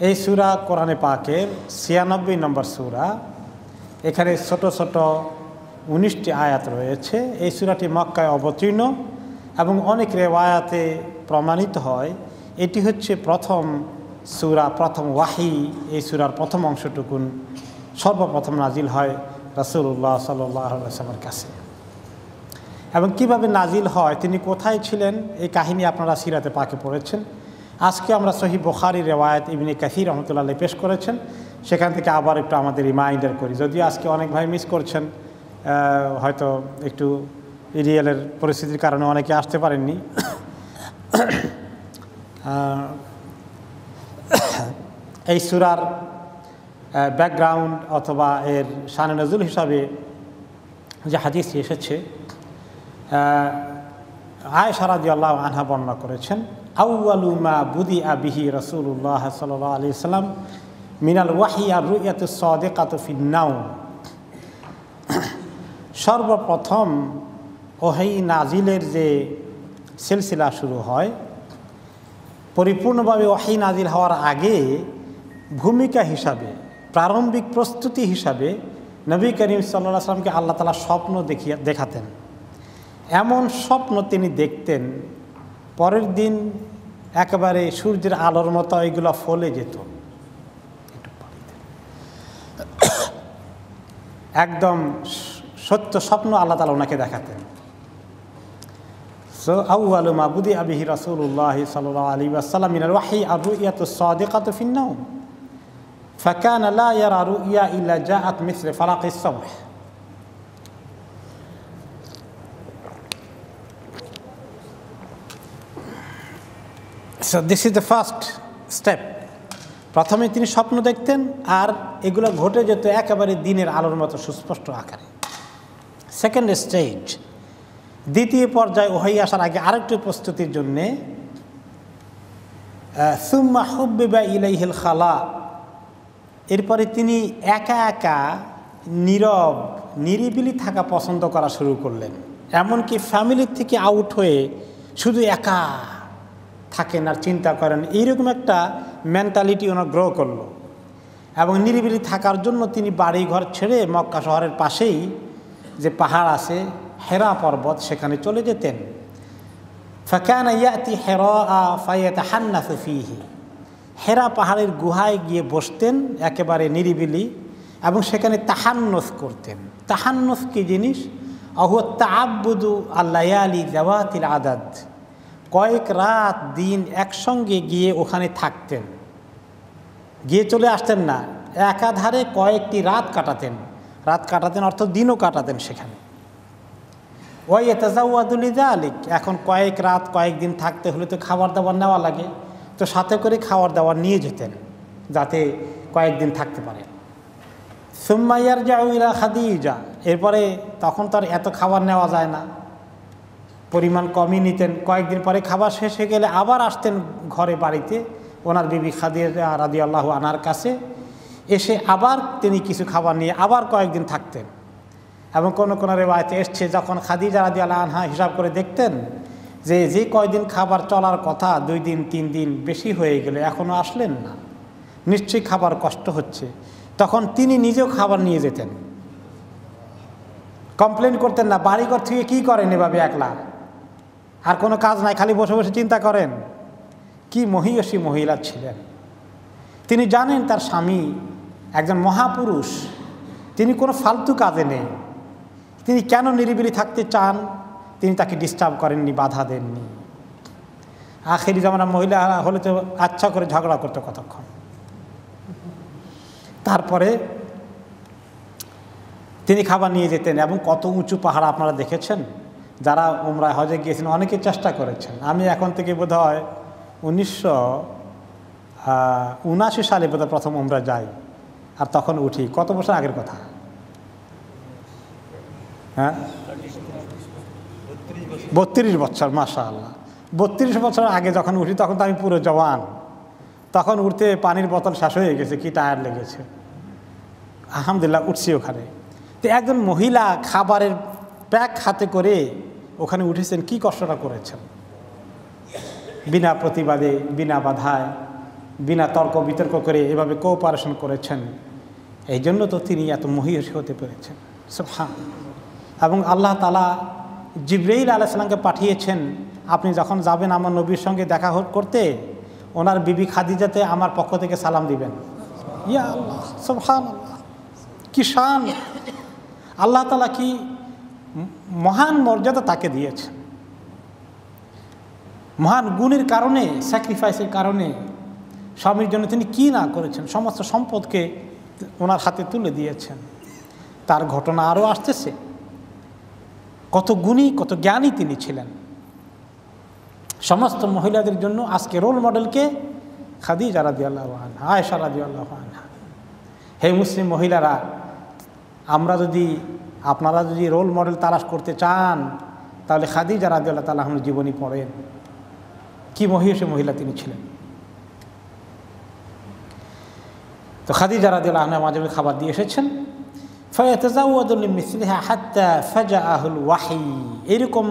এই সূরা কোরআনে পাকের ৯৬ নম্বর সূরা। এখানে ছোট ছোট ১৯টি আয়াত রয়েছে। এই সূরাটি মক্কায় অবতীর্ণ এবং অনেক রিওয়ায়াতে প্রমাণিত হয় এটি হচ্ছে প্রথম সূরা, প্রথম ওয়াহি। এই সূরার প্রথম অংশটুকুন সর্বপ্রথম নাজিল হয় রাসূলুল্লাহ সাল্লাল্লাহু আলাইহি ওয়াসাল্লামের কাছে। এবং কিভাবে নাজিল হয়, তিনি কোথায় ছিলেন, এই কাহিনী আপনারা সিরাতে পাকে পড়েছেন। আজকে আমরা সহিহ বুখারীর রিওয়ায়াত ইবনে কাসীর রাহমাতুল্লাহ আলাইহি পেশ করেছেন, সেখান থেকে আবার একটু আমাদের রিমাইন্ডার করি। যদিও আজকে অনেক ভাই মিস করছেন, হয়তো একটু ইরিয়ালের পরিস্থিতির কারণে অনেকে আসতে পারেননি। এই সূরার ব্যাকগ্রাউন্ড অথবা এর শানে নজুল হিসাবে যে হাদিসটি এসেছে, আয়েশা রাদিয়াল্লাহু আনহা বর্ণনা করেছেন, আউয়ালু মা বুদিআ বিহি রাসূলুল্লাহ সাল্লাল্লাহু আলাইহি ওয়াসাল্লাম মিনাল ওয়াহয়ি আর রুয়াতুস সাদিকাতু ফিন নাওম। সর্বপ্রথম ওহী নাজিলের যে সিলসিলা শুরু হয়, পরিপূর্ণভাবে ওহী নাজিল হওয়ার আগে ভূমিকা হিসাবে, প্রারম্ভিক প্রস্তুতি হিসাবে নবী করিম সাল্লাল্লাহু আলাইহি ওয়াসাল্লামকে আল্লাহ তাআলা স্বপ্ন দেখাতেন। এমন স্বপ্ন তিনি দেখতেন, পরের দিন একেবারে সূর্যের আলোর মতো এগুলো ফলে যেত, একদম সত্য স্বপ্ন আল্লাহ তাআলা ওনাকে দেখাতেন। সো আউয়ালু মা বুদিআ বিহি রাসূলুল্লাহ সাল্লাল্লাহু আলাইহি ওয়াসাল্লাম মিনাল ওয়াহয়ি আর রুয়াতুস সাদিকাতু ফিন নাওম ফাকানা লা ইয়ারা রুয়া ইল্লা জাআত missile ফালাকিস সাবহ। So this is the first step. প্রথমে তিনি স্বপ্ন দেখতেন আর এগুলো ঘটে যেত একেবারে দিনের আলোর মতো সুস্পষ্ট আকারে। সেকেন্ড স্টেজ, দ্বিতীয় পর্যায়ে ওহী আসার আগে আরেকটু প্রস্তুতির জন্যে সুম্মা হুব্বিবা ইলাইহিল খালা, এরপরে তিনি একা একা নীরব নিরিবিলি থাকা পছন্দ করা শুরু করলেন। এমনকি ফ্যামিলির থেকে আউট হয়ে শুধু একা থাকেন আর চিন্তা করেন, এইরকম একটা মেন্টালিটি ওনার গ্রো করলো। এবং নিরিবিলি থাকার জন্য তিনি বাড়ি ঘর ছেড়ে মক্কা শহরের পাশেই যে পাহাড় আছে হেরা পর্বত, সেখানে চলে যেতেন। ফাকানা ইয়াতি হিরা ফায়াতাহান্নাসু ফীহি, হেরা পাহাড়ের গুহায় গিয়ে বসতেন একেবারে নিরিবিলি এবং সেখানে তাহান্নুস করতেন। তাহান্নুস কি জিনিস? আহুয়া তাআব্বুদু আল-লায়ালি যাওয়াতিল আদাদ, কয়েক রাত দিন একসঙ্গে গিয়ে ওখানে থাকতেন, গিয়ে চলে আসতেন না, একাধারে কয়েকটি রাত কাটাতেন। রাত কাটাতেন অর্থ দিনও কাটাতেন সেখানে। ওয়াইয়াতাজাওয়াদু লিযালিক, এখন কয়েক রাত কয়েকদিন থাকতে হলে তো খাবার দাবার নেওয়া লাগে, তো সাথে করে খাবার দাবার নিয়ে যেতেন যাতে কয়েকদিন থাকতে পারেন। সুম্মা ইয়ারজাউ ইলা খাদিজা, এরপরে তখন তো আর এত খাবার নেওয়া যায় না, পরিমাণ কমই নিতেন। কয়েকদিন পরে খাবার শেষ হয়ে গেলে আবার আসতেন ঘরে বাড়িতে ওনার বিবি খাদিজা রাদিয়াল্লাহু আনহার কাছে, এসে আবার তিনি কিছু খাবার নিয়ে আবার কয়েকদিন থাকতেন। এবং কোনো কোনো রিওয়ায়াতে এসছে যখন খাদিজা রাদিয়াল্লাহু আনহা হিসাব করে দেখতেন যে কয়দিন খাবার চলার কথা 2 দিন 3 দিন বেশি হয়ে গেলে এখনও আসলেন না, নিশ্চয়ই খাবার কষ্ট হচ্ছে, তখন তিনি নিজেও খাবার নিয়ে যেতেন। কমপ্লেন করতেন না, বাড়িঘর থেকে কী করেন এভাবে একলা, আর কোনো কাজ নাই, খালি বসে বসে চিন্তা করেন। কি মহিয়সী মহিলা ছিলেন। তিনি জানেন তার স্বামী একজন মহাপুরুষ, তিনি কোনো ফালতু কাজে নেই, তিনি কেন নিরিবিলি থাকতে চান তিনি তাকে ডিস্টার্ব করেননি, বাধা দেননি। আখেরি জামানার মহিলা হলে তো আচ্ছা করে ঝগড়া করতে কতক্ষণ। তারপরে তিনি খাবার নিয়ে যেতেন। এবং কত উঁচু পাহাড় আপনারা দেখেছেন, যারা উমরায় হজে গিয়েছেন অনেকে চেষ্টা করেছেন। আমি এখন থেকে বোধহয় 1979 সালে বোধহয় প্রথম উমরা যাই, আর তখন উঠি। কত বছর আগের কথা? হ্যাঁ, 32 বছর। মাশাআল্লাহ, 32 বছর আগে যখন উঠি তখন তো আমি পুরো জওয়ান, তখন উঠতে পানির বোতল শেষ হয়ে গেছে, কি টায়ার লেগেছে। আলহামদুলিল্লাহ উঠছি ওখানে। তো একজন মহিলা খাবারের প্যাক হাতে করে ওখানে উঠেছেন, কি কষ্টটা করেছেন, বিনা প্রতিবাদে বিনা বাধায় বিনা তর্ক বিতর্ক করে এভাবে কোঅপারেশন করেছেন, এই জন্য তো তিনি এত মহিয়সী হতে পেরেছেন। সুবহানাল্লাহ। এবং আল্লাহ তাআলা জিবরাইল আলাইহিস সালামকে পাঠিয়েছেন, আপনি যখন যাবেন আমার নবীর সঙ্গে দেখা করতে, ওনার বিবি খাদিজাতে আমার পক্ষ থেকে সালাম দিবেন। ইয়া আল্লাহ, সুবহানাল্লাহ, কি শান! আল্লাহ তাআলা কি মহান মর্যাদা তাকে দিয়েছেন। মহান গুণের কারণে, স্যাক্রিফাইসের কারণে স্বামীর জন্য তিনি কি না করেছেন, সমস্ত সম্পদকে ওনার হাতে তুলে দিয়েছেন। তার ঘটনা আরও আসতেছে। কত গুণী, কত জ্ঞানী তিনি ছিলেন। সমস্ত মহিলাদের জন্য আজকে রোল মডেলকে খাদিজা রাদিয়াল্লাহু আনহা, আয়েশা রাদিয়াল্লাহু আনহা। হে মুসলিম মহিলারা, আপনারা যদি রোল মডেল তালাশ করতে চান, তাহলে খাদিজা রাদিয়াল্লাহু তাআলা আনহার জীবনী পড়েন। কি মহিয়সী মহিলা তিনি ছিলেন। তো খাদিজা রাদিয়াল্লাহু আনহা মাঝে মাঝে খাবার দিয়ে এসেছেন। ফায়াতাজাওয়াদু লিমিসলিহা হাত্তা ফাজাআহুল ওয়াহী। এরকম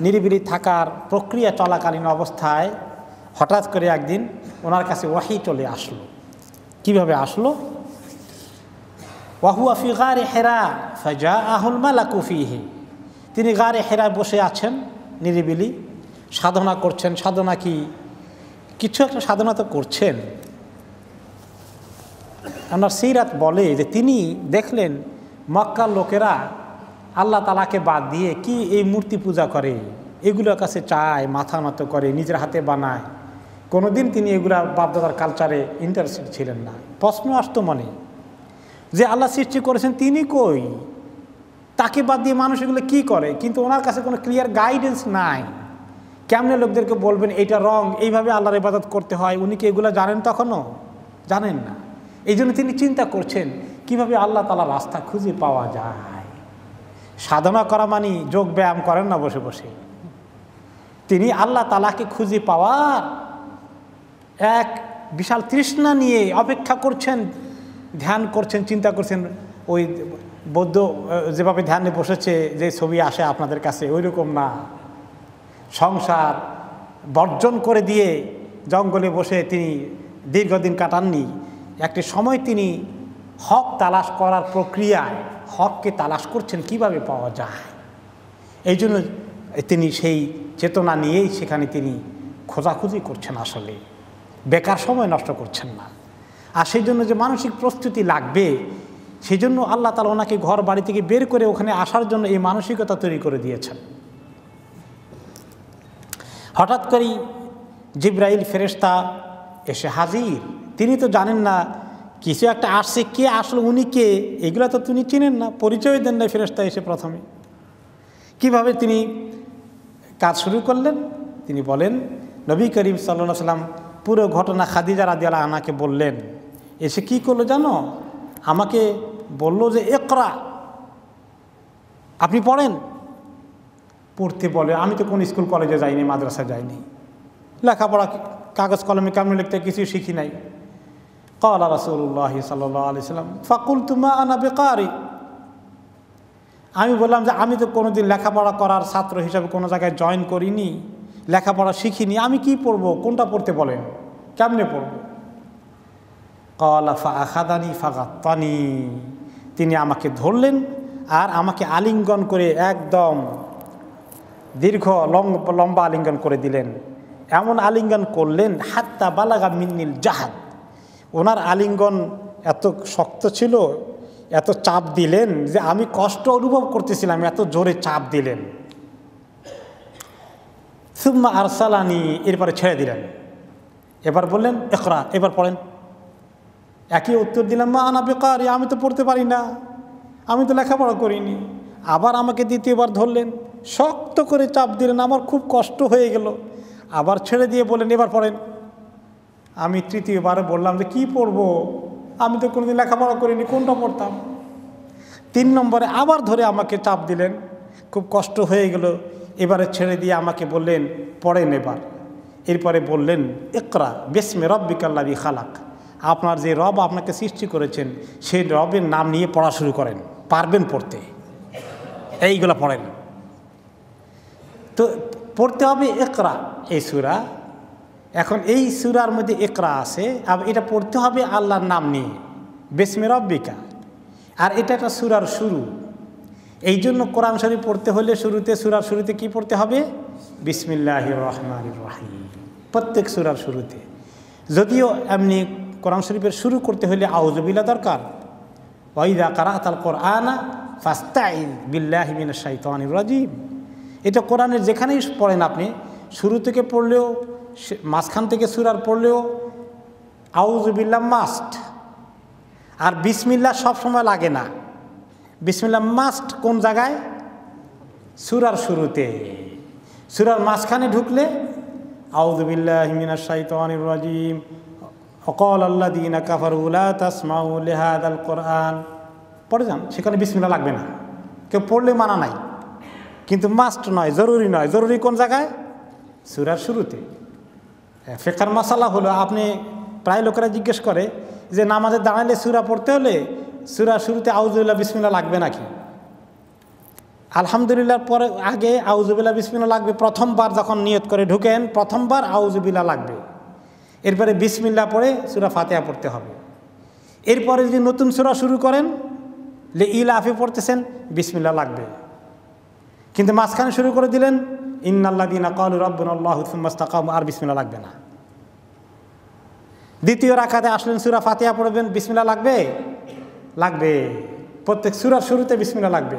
নিরিবিলি থাকার প্রক্রিয়া চলাকালীন অবস্থায় হঠাৎ করে একদিন ওনার কাছে ওয়াহী চলে আসলো। কিভাবে আসলো? ওয়াহুয়া ফি গারে হিরা ফাজাআহুল মালাকু ফীহি। তিনি গারে হিরায় বসে আছেন, নিরিবিলি সাধনা করছেন। সাধনা কি? কিছু একটা সাধনা তো করছেন। আমার সিরাত বলে যে তিনি দেখলেন মক্কার লোকেরা আল্লাহ তাআলাকে বাদ দিয়ে কি এই মূর্তি পূজা করে, এগুলোর কাছে চায়, মাথা নত করে, নিজের হাতে বানায়। কোনোদিন তিনি এগুলা বাপদাদার কালচারে ইন্টারেস্টেড ছিলেন না। প্রশ্ন আসতো মনে যে আল্লাহ সৃষ্টি করেছেন তিনি কই, তাকে বাদ দিয়ে মানুষ এগুলো কী করে? কিন্তু ওনার কাছে কোনো ক্লিয়ার গাইডেন্স নাই। কেমনে লোকদেরকে বলবেন এইটা রং, এইভাবে আল্লাহর ইবাদত করতে হয়? উনি কি এগুলো জানেন? তখনও জানেন না। এই জন্য তিনি চিন্তা করছেন কিভাবে আল্লাহ তাআলার রাস্তা খুঁজে পাওয়া যায়। সাধনা করা মানে যোগ ব্যায়াম করেন না বসে বসে। তিনি আল্লাহ তাআলাকে খুঁজে পাওয়ার এক বিশাল তৃষ্ণা নিয়ে অপেক্ষা করছেন, ধ্যান করছেন, চিন্তা করছেন। ওই বৌদ্ধ যেভাবে ধ্যানে বসেছে, যে ছবি আসে আপনাদের কাছে, ওই রকম না। সংসার বর্জন করে দিয়ে জঙ্গলে বসে তিনি দীর্ঘদিন কাটাননি। একটি সময় তিনি হক তালাশ করার প্রক্রিয়ায় হককে তালাশ করছেন কিভাবে পাওয়া যায়। এই জন্য তিনি সেই চেতনা নিয়েই সেখানে তিনি খোঁজাখুঁজি করছেন। আসলে বেকার সময় নষ্ট করছেন না। আর সেই জন্য যে মানসিক প্রস্তুতি লাগবে, সেই জন্য আল্লাহ তাআলা ওনাকে ঘর বাড়ি থেকে বের করে ওখানে আসার জন্য এই মানসিকতা তৈরি করে দিয়েছেন। হঠাৎ করেই জিবরাইল ফেরেশতা এসে হাজির। তিনি তো জানেন না কিছু একটা আসছে, কে আসলো, উনি কে, এগুলো তো তিনি চিনেন না, পরিচয় দেন না ফেরেশতা এসে প্রথমে। কিভাবে তিনি কাজ শুরু করলেন? তিনি বলেন, নবী করিম সাল্লাল্লাহু আলাইহি সাল্লাম পুরো ঘটনা খাদিজা রাদিয়াল্লাহু আনহাকে বললেন। এসে কি করলো জানো? আমাকে বলল যে ইকরা, আপনি পড়েন। পড়তে বলে। আমি তো কোন স্কুল কলেজে যাইনি, মাদ্রাসা যাইনি, লেখাপড়া কাগজ কলমে কেমন লিখতে কিছু শিখি নাই। ক্বালা রাসূলুল্লাহ সাল্লাল্লাহু আলাইহি সাল্লাম ফাকুলতু মা আনা বিকারি। আমি বললাম যে আমি তো কোনোদিন লেখাপড়া করার ছাত্র হিসাবে কোনো জায়গায় জয়েন করিনি, লেখাপড়া শিখিনি, আমি কি পড়বো? কোনটা পড়তে বলেন, কেমনে পড়বো? ক্বালা ফাআখাযানি ফাগাত্তানি। তিনি আমাকে ধরলেন আর আমাকে আলিঙ্গন করে একদম দীর্ঘ লম্বা আলিঙ্গন করে দিলেন। এমন আলিঙ্গন করলেন হাত্তা বালাগা মিন্নিল জাহাদ। ওনার আলিঙ্গন এত শক্ত ছিল, এত চাপ দিলেন যে আমি কষ্ট অনুভব করতেছিলাম, এত জোরে চাপ দিলেন। সুম্মা আরসালানি, এরপরে ছেড়ে দিলেন। এবার বললেন ইকরা, এবার পড়েন। একই উত্তর দিলাম, মা আনা বিকারি, আমি তো পড়তে পারি না, আমি তো লেখাপড়া করিনি। আবার আমাকে দ্বিতীয়বার ধরলেন, শক্ত করে চাপ দিলেন, আমার খুব কষ্ট হয়ে গেল। আবার ছেড়ে দিয়ে বললেন এবার পড়েন। আমি তৃতীয়বারে বললাম যে কি পড়বো, আমি তো কোনোদিন লেখাপড়া করিনি, কোনটা পড়তাম? 3 নম্বরে আবার ধরে আমাকে চাপ দিলেন, খুব কষ্ট হয়ে গেল। এবারে ছেড়ে দিয়ে আমাকে বললেন পড়েন এবার। এরপরে বললেন ইকরা বিসমি রাব্বিকাল্লাযী খালাক, আপনার যে রব আপনাকে সৃষ্টি করেছেন সেই রবের নাম নিয়ে পড়া শুরু করেন, পারবেন পড়তে, এইগুলো পড়েন। তো পড়তে হবে ইকরা এই সূরা। এখন এই সূরার মধ্যে ইকরা আছে, আর এটা পড়তে হবে আল্লাহর নাম নিয়ে, বিসমি রাব্বিকা। আর এটা একটা সূরার শুরু, এই জন্য কোরআন শরীফ পড়তে হলে শুরুতে, সূরার শুরুতে কি পড়তে হবে? বিসমিল্লাহির রহমানির রহিম, প্রত্যেক সূরার শুরুতে। যদিও এমনি কোরআন শরীফের শুরু করতে হলে আউযু বিল্লাহ দরকার, ওয়া ইযা কারাআতাল কুরআনা ফাস্তাইয বিল্লাহি মিনাশ শাইতানির রাজিম। এটা কোরআনের যেখানেই পড়েন আপনি, শুরু থেকে পড়লেও, মাঝখান থেকে সূরার পড়লেও আউযু বিল্লাহ মাস্ট। আর বিসমিল্লাহ সবসময় লাগে না, বিসমিল্লাহ মাস্ট কোন জায়গায়? সূরার শুরুতে। সূরার মাঝখানে ঢুকলে আউযু বিল্লাহি মিনাশ শাইতানির রাজিম ওয়াকাল আল্লাযীনা কাফারু লা তাসমাউ লিহাযাল কুরআন পড়ে যান, সেখানে বিসমিল্লাহ লাগবে না। কেউ পড়লে মানা নাই, কিন্তু মাস্ট নয়, জরুরি নয়। জরুরি কোন জায়গায়? সূরার শুরুতে। ফিকহের মাসালা হলো, আপনি প্রায় লোকেরা জিজ্ঞেস করে যে নামাজে দাঁড়ালে সূরা পড়তে হলে সূরার শুরুতে আউযু বিল্লাহ বিসমিল্লাহ লাগবে নাকি? আলহামদুলিল্লাহর পরে আগে আউযু বিল্লাহ বিসমিল্লাহ লাগবে। প্রথমবার যখন নিয়ত করে ঢুকেন, প্রথমবার আউযু বিল্লাহ লাগবে, এরপরে বিসমিল্লাহ পড়ে সূরা ফাতিহা পড়তে হবে। এরপরে যদি নতুন সূরা শুরু করেন, লিইলাফি পড়তেছেন, বিসমিল্লাহ লাগবে। কিন্তু মাঝখানে শুরু করে দিলেন ইন্নাল্লাযীনা ক্বালু রাব্বুনাল্লাহু সুম্মা ইসতাকামু, আর বিসমিল্লাহ লাগবে না। দ্বিতীয় রাকাতে আসলেন, সূরা ফাতিহা পড়বেন, বিসমিল্লাহ লাগবে? লাগবে। প্রত্যেক সূরার শুরুতে বিসমিল্লাহ লাগবে।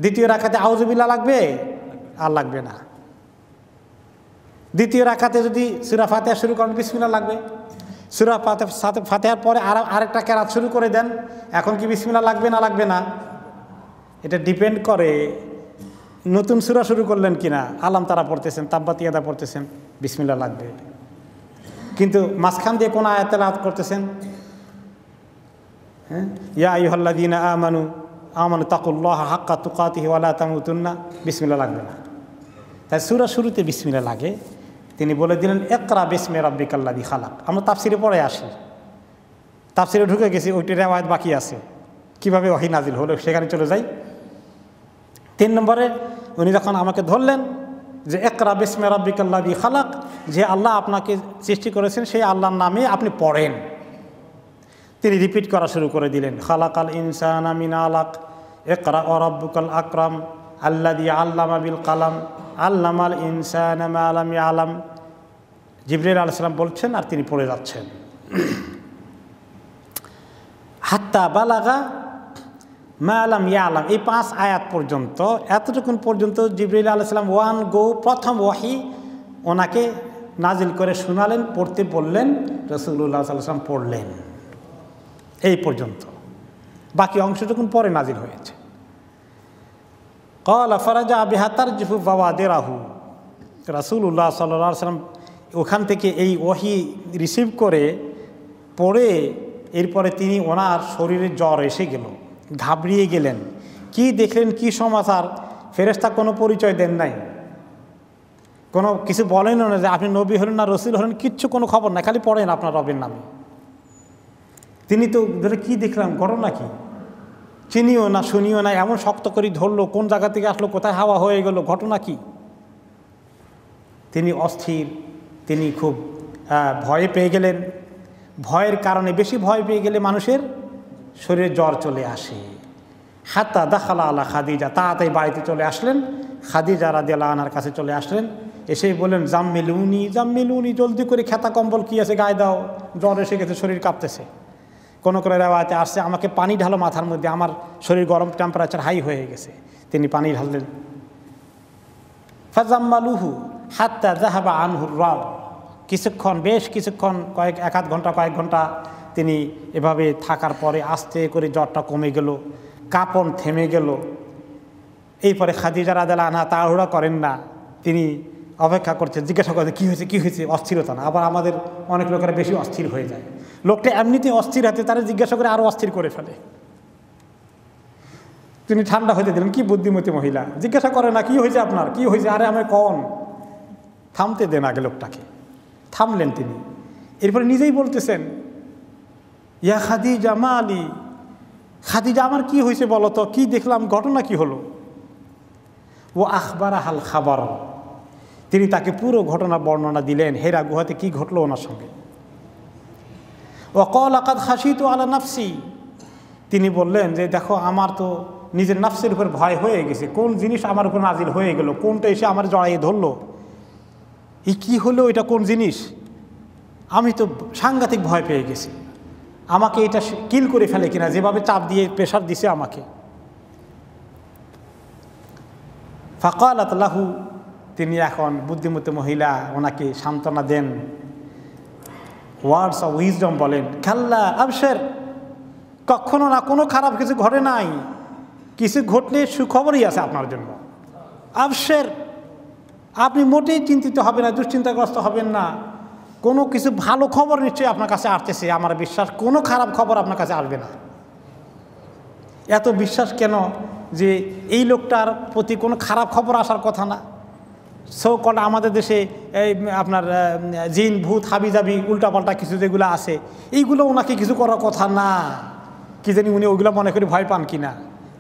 দ্বিতীয় রাকাতে আউযু বিল্লাহ লাগবে? আর লাগবে না। দ্বিতীয় রাকাতে যদি সূরা ফাতিহা শুরু করেন, বিসমিল্লাহ লাগবে। সূরা ফাতিহার পরে আরেকটা কেরাত শুরু করে দেন, এখন কি বিসমিল্লাহ লাগবে না লাগবে না? এটা ডিপেন্ড করে নতুন সূরা শুরু করলেন কিনা। আলাম তারা পড়তেছেন, তাব্বাত ইয়াদা পড়তেছেন, বিসমিল্লাহ লাগবে। কিন্তু মাঝখান দিয়ে কোন আয়াত তেলাওয়াত করতেছেন, হ্যাঁ, ইয়া আইয়ুহাল্লাযীনা আমানু তাকুল্লাহা হাক্কা তুকাতিহি ওয়া লা তামুতুন্না, বিসমিল্লাহ লাগবে না। তাই সূরা শুরুতে বিসমিল্লাহ লাগে। তিনি বলে দিলেন ইকরা বিসমি রাব্বিকাল্লাযী খালাক। আমরা তাফসিরে পড়ে আসি, তাফসিরে ঢুকে গেছি, ওইটি রিওয়ায়াত বাকি আছে, কিভাবে ওহী নাজিল হলো সেখানে চলে যাই। 3 নম্বরে উনি যখন আমাকে ধরলেন যে ইকরা বিসমি রাব্বিকাল্লাযী খালাক, যে আল্লাহ আপনাকে সৃষ্টি করেছেন সেই আল্লাহর নামে আপনি পড়েন, তিনি রিপিট করা শুরু করে দিলেন, খালাকাল ইনসানা মিন আলাক ইকরা ওয়া রাব্বুকাল আকরাম আল্লাযী আল্লামা বিল কালাম আল্লামাল ইনসানা মা লাম ইয়ালাম। জিবরাইল আলাইহিস সালাম বলছেন আর তিনি পড়ে যাচ্ছেন হাত্তা বালাগা মা লাম ইয়ালাম, এই 5 আয়াত পর্যন্ত। এতটুকুন পর্যন্ত জিবরাইল আলাইহিস সালাম ওয়ান গো প্রথম ওয়াহি ওনাকে নাজিল করে শোনালেন, পড়তে বললেন, রাসূলুল্লাহ সাল্লাল্লাহু আলাইহি ওয়াসাল্লাম পড়লেন এই পর্যন্ত। বাকি অংশটুকুন পরে নাজিল হয়েছে। ক্বালা ফারাজা বিহা তারজিফু ফাওয়াদিরাহু, রাসূলুল্লাহ সাল্লাল্লাহু আলাইহি ওয়াসাল্লাম ওখান থেকে এই ওহী রিসিভ করে পড়ে এরপরে তিনি ওনার শরীরে জ্বর এসে গেল, ঘাবড়িয়ে গেলেন। কি দেখলেন, কি সমাচার, ফেরেশতা কোনো পরিচয় দেন নাই, কোনো কিছু বলেন না যে আপনি নবী হলেন না রসুল হলেন, কিচ্ছু কোনো খবর নাই, খালি পড়েন আপনার রবের নামে। তিনি তো ধরে কি দেখলাম, ঘটনা কি, চিনিও না শুনিও না, এমন শক্ত করে ধরলো, কোন জায়গা থেকে আসলো, কোথায় হাওয়া হয়ে গেল, ঘটনা কি। তিনি অস্থির, তিনি খুব ভয়ে পেয়ে গেলেন। ভয়ের কারণে, বেশি ভয় পেয়ে গেলে মানুষের শরীরে জ্বর চলে আসে। হাত্তা দাখালা আলা খাদিজা, তাড়াতাড়ি বাড়িতে চলে আসলেন, খাদিজা রাদিয়াল্লাহু আনহার কাছে চলে আসলেন। এসেই বললেন জাম্মিলুনি জাম্মিলুনি, জলদি করে খেতা কম্বল কি আছে গায়ে দাও, জ্বর এসে গেছে, শরীর কাঁপতেছে। কোনো কোনো রেওয়ায়েতে আসছে আমাকে পানি ঢালো মাথার মধ্যে, আমার শরীর গরম, টেম্পারেচার হাই হয়ে গেছে। তিনি পানি ঢাললেন। ফাজাম্মালুহু হাত্তা যাহাবা আনহুর রাও, কিছুক্ষণ, বেশ কিছুক্ষণ, এক আধ ঘন্টা, কয়েক ঘন্টা তিনি এভাবে থাকার পরে আস্তে করে জ্বরটা কমে গেল, কাঁপন থেমে গেল। এইপরে খাদিজা রাদিয়াল্লাহু আনহা তাড়াহুড়া করেন না, তিনি অপেক্ষা করছেন, জিজ্ঞাসা করছেন কী হয়েছে, কী হয়েছে, অস্থিরতা না। আবার আমাদের অনেক লোকেরা বেশি অস্থির হয়ে যায়, লোকটা এমনিতেই অস্থির হাতে তারা জিজ্ঞাসা করে আরও অস্থির করে ফেলে। তিনি ঠান্ডা হতে দিলেন, কি বুদ্ধিমতী মহিলা, জিজ্ঞাসা করে না কি হয়েছে আপনার, কি হয়েছে, আরে আমার কন, থামতে দেন আগে লোকটাকে। থামলেন তিনি। এরপরে নিজেই বলতেছেন ইয়া খাদিজা মা আলী, খাদিজা আমার কি হয়েছে বলো তো, কি দেখলাম, ঘটনা কি হলো। ও আখবারা হাল খাবার, তিনি তাকে পুরো ঘটনা বর্ণনা দিলেন, হেরা গুহাতে কি ঘটলো ওনার সঙ্গে। ওয়াকাল আকাদ খাশিতু আলা নাফসি, তিনি বললেন যে দেখো আমার তো নিজের নাফসের উপর ভয় হয়ে গেছে, কোন জিনিস আমার উপর নাজিল হয়ে গেল, কোনটা এসে আমার জড়াইয়ে ধরলো, এই কী হলো, এটা কোন জিনিস, আমি তো সাংঘাতিক ভয় পেয়ে গেছি, আমাকে এটা কিল করে ফেলে কিনা, যেভাবে চাপ দিয়ে প্রেশার দিছে আমাকে। ফাকালাত লাহু, তিনি এখন বুদ্ধিমতী মহিলা ওনাকে সান্ত্বনা দেন, ওয়ার্ডস অফ উইজডম বলেন, খাল্লা আবশের, কখনো না, কোনো খারাপ কিছু ঘটে নাই, কিছু ঘটলে সুখবরই আছে আপনার জন্য। আবশের, আপনি মোটেই চিন্তিত হবেন না, দুশ্চিন্তাগ্রস্ত হবেন না, কোনো কিছু ভালো খবর নিশ্চয়ই আপনার কাছে আসতেছে, আমার বিশ্বাস কোনো খারাপ খবর আপনার কাছে আসবে না। এত বিশ্বাস কেন যে এই লোকটার প্রতি কোনো খারাপ খবর আসার কথা না। সো কল আমাদের দেশে এই আপনার জিন ভূত হাবিজাবি উল্টাপাল্টা কিছু যেগুলো আছে, এইগুলো ওনাকে কিছু করার কথা না, কি জানি উনি ওইগুলো মনে করে ভয় পান কিনা।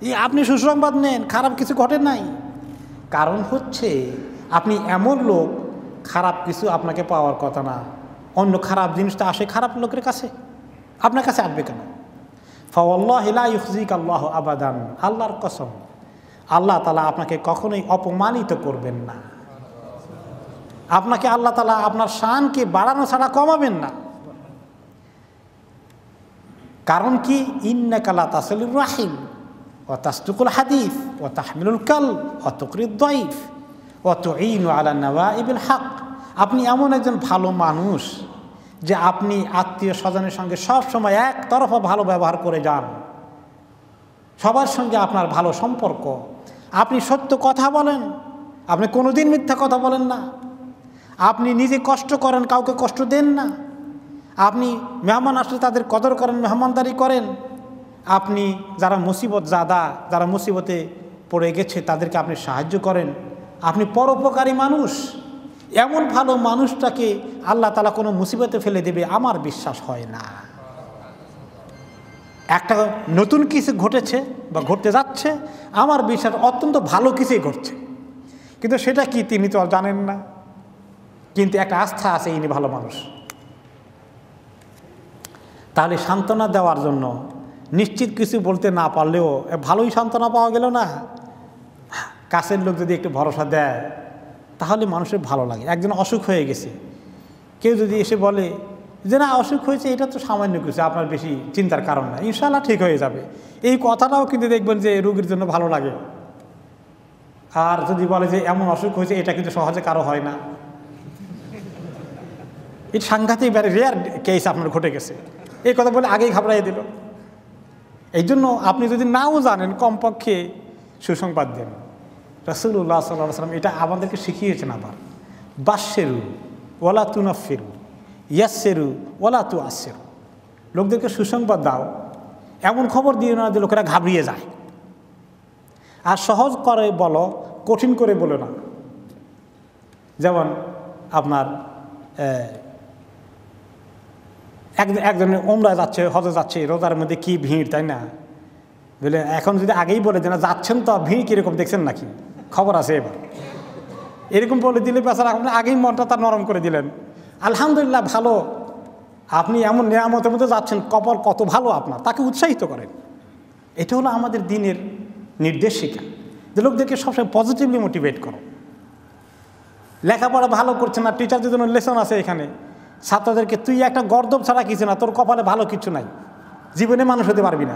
এই আপনি সুসংবাদ নেন, খারাপ কিছু ঘটে নাই। কারণ হচ্ছে আপনি এমন লোক, খারাপ কিছু আপনাকে পাওয়ার কথা না, অন্য খারাপ জিনিসটা আসে খারাপ লোকের কাছে, আপনার কাছে আসবে কেন? ফাওয়াল্লাহি লা ইউখজিকা আল্লাহু আবাদান, আল্লাহর কসম, আল্লাহ তাআলা আপনাকে কখনোই অপমানিত করবেন না, আপনাকে আল্লাহ তাআলা আপনার শানকে বাড়ানো ছাড়া কমাবেন না। কারণ কি, ইন্নাকা লা তাসিলুর রাহিম ওয়া তাসদুকুল হাদিস ওয়া তাহমিলুল কাল ওয়া তুকরিদ দাইফ ওয়া তুঈনু আলা নাওয়াইবিল হক, আপনি এমন একজন ভালো মানুষ যে আপনি আত্মীয় স্বজনের সঙ্গে সবসময় একতরফা ভালো ব্যবহার করে যান, সবার সঙ্গে আপনার ভালো সম্পর্ক, আপনি সত্য কথা বলেন, আপনি কোনোদিন মিথ্যা কথা বলেন না, আপনি নিজে কষ্ট করেন, কাউকে কষ্ট দেন না, আপনি মেহমান আসলে তাদের কদর করেন, মেহমানদারি করেন, আপনি যারা মুসিবত জাদা, যারা মুসিবতে পড়ে গেছে তাদেরকে আপনি সাহায্য করেন, আপনি পরোপকারী মানুষ। এমন ভালো মানুষটাকে আল্লাহ তাআলা কোনো মুসিবতে ফেলে দেবে আমার বিশ্বাস হয় না। একটা নতুন কিছু ঘটেছে বা ঘটতে যাচ্ছে, আমার বিশ্বাস অত্যন্ত ভালো কিছুই ঘটছে, কিন্তু সেটা কি তিনি তো জানেন না, কিন্তু একটা আস্থা আছে ইনি ভালো মানুষ। তাহলে সান্ত্বনা দেওয়ার জন্য নিশ্চিত কিছু বলতে না পারলেও ভালোই সান্ত্বনা পাওয়া গেল না। কাছের লোক যদি একটু ভরসা দেয় তাহলে মানুষের ভালো লাগে। একজন অসুখ হয়ে গেছে, কেউ যদি এসে বলে যে না অসুখ হয়েছে, এটা তো সামান্য কিছু, আপনার বেশি চিন্তার কারণ না, ইনশাআল্লাহ ঠিক হয়ে যাবে, এই কথাটাও কিন্তু দেখবেন যে রোগীর জন্য ভালো লাগে। আর যদি বলে যে এমন অসুখ হয়েছে, এটা কিন্তু সহজে কারো হয় না, এটা সাংঘাতিক রেয়ার কেস আপনার ঘটে গেছে, এই কথা বলে আগেই ঘাবড়াইয়ে দিল। এই জন্য আপনি যদি নাও জানেন, কমপক্ষে সুসংবাদ দেন। রাসূলুল্লাহ সাল্লাল্লাহু আলাইহি ওয়াসাল্লাম এটা আমাদেরকে শিখিয়েছেন। আবার বাশশিরু ওয়ালা তুনাফিরু, ইয়াসসিরু ওয়ালা তুআসসিরু, লোকদেরকে সুসংবাদ দাও, এমন খবর দিয়ে না যে লোকেরা ঘাবড়িয়ে যায়। আর সহজ করে বলো, কঠিন করে বলো না। যেমন আপনার একজন ওমরা যাচ্ছে, হজে যাচ্ছে, রোজার মধ্যে কি ভিড়, তাই না? বলে এখন যদি আগেই বলে যে না যাচ্ছেন তো ভিড় কীরকম দেখছেন নাকি, খবর আছে এবার, এরকম বলে দিলে বেচারা আপনি আগেই মনটা তার নরম করে দিলেন। আলহামদুলিল্লাহ ভালো, আপনি এমন নিয়ামতের মধ্যে যাচ্ছেন, কপাল কত ভালো আপনার, তাকে উৎসাহিত করেন। এটা হলো আমাদের দিনের নির্দেশিকা, যে লোকদেরকে সবসময় পজিটিভলি মোটিভেট করো। লেখাপড়া ভালো করছে না, টিচারদের জন্য লেসন আছে এখানে, ছাত্রদেরকে তুই একটা গর্দব ছাড়া কিছু না, তোর কপালে ভালো কিছু নাই, জীবনে মানুষ হতে পারবি না,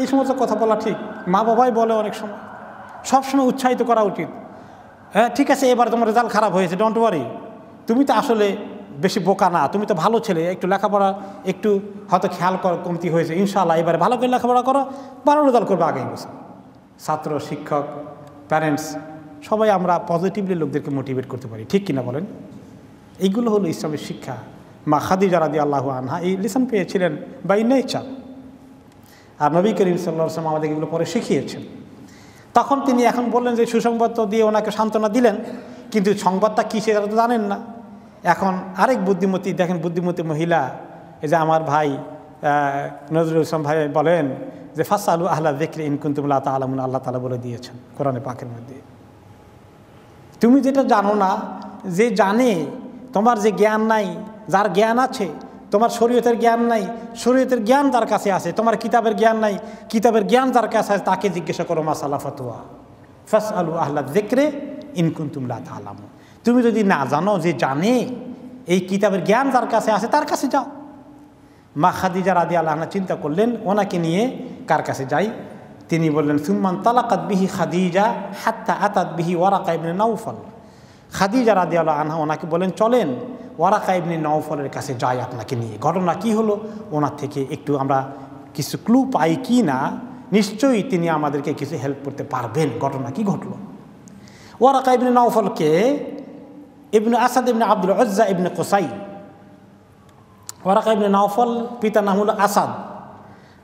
এই সমস্ত কথা বলা ঠিক। মা বাবাই বলে অনেক সময়, সবসময় উৎসাহিত করা উচিত। হ্যাঁ ঠিক আছে, এবার তোমার রেজাল্ট খারাপ হয়েছে, ডোন্ট ওয়ারি, তুমি তো আসলে বেশি বোকা না, তুমি তো ভালো ছেলে, একটু লেখাপড়া একটু হয়তো খেয়াল কমতি হয়েছে, ইনশাআল্লাহ এবারে ভালো করে লেখাপড়া করো, ভালো রেজাল্ট করবে আগামী বছর। ছাত্র, শিক্ষক, প্যারেন্টস সবাই আমরা পজিটিভলি লোকদেরকে মোটিভেট করতে পারি, ঠিক কিনা বলেন? এইগুলো হলো ইসলামের শিক্ষা। মা খাদিজা রাদিয়াল্লাহু আনহা এই লেসন পেয়েছিলেন বাই নেচার, আর নবী করিম সাল্লাল্লাহু আলাইহি ওয়াসাল্লাম আমাদের এগুলো পরে শিখিয়েছেন। তখন তিনি এখন বললেন যে সুসংবাদ তো দিয়ে ওনাকে সান্ত্বনা দিলেন, কিন্তু সংবাদটা কী সেটা তো জানেন না। এখন আরেক বুদ্ধিমতী, দেখেন বুদ্ধিমতী মহিলা, এই যে আমার ভাই নজরুল ইসলাম ভাই বলেন যে ফাসআলু আহলা যিকরি ইন কুনতুম লা তা'লামুন, আল্লাহ তাআলা বলে দিয়েছেন কোরআনে পাকের মধ্যে। তুমি যেটা জানো না, যে জানে, তোমার যে জ্ঞান নাই, যার জ্ঞান আছে, তোমার শরীয়তের জ্ঞান নাই, শরীয়তের জ্ঞান যার কাছে আছে, তোমার কিতাবের জ্ঞান নাই, কিতাবের জ্ঞান যার কাছে আছে, তাকে জিজ্ঞাসা করো মাসালা ফতোয়া। ফাসআলু আহলা যিকরি ইন কুনতুম লা তা'লামুন। তুমি যদি না জানো, যে জানে, এই কিতাবের জ্ঞান যার কাছে আছে তার কাছে যাও। মা খাদিজা রাদিয়াল্লাহু আনহা চিন্তা করলেন ওনাকে নিয়ে কার কাছে যাই। তিনি বললেন সুম্মান তালাকাত বিহি খাদিজা হাত্তা আতাত বিহি ওয়ারাকা ইবনে নাওফল। খাদিজা রাদিয়াল্লাহু আনহা ওনাকে বলেন চলেন ওয়ারাকা ইবনে নাওফলের কাছে যাই আপনাকে নিয়ে। ঘটনা কি হলো, ওনার থেকে একটু আমরা কিছু ক্লু পাই কি না, নিশ্চয়ই তিনি আমাদেরকে কিছু হেল্প করতে পারবেন। ঘটনা কি ঘটলো? ওয়ারাকা ইবনে নাওফলকে ইবনে আসাদ ইবনে আব্দুল উজ্জা ইবনে কুসাই, ওয়ারাকা ইবনে নাওফল পিতার নাম হলো আসাদ,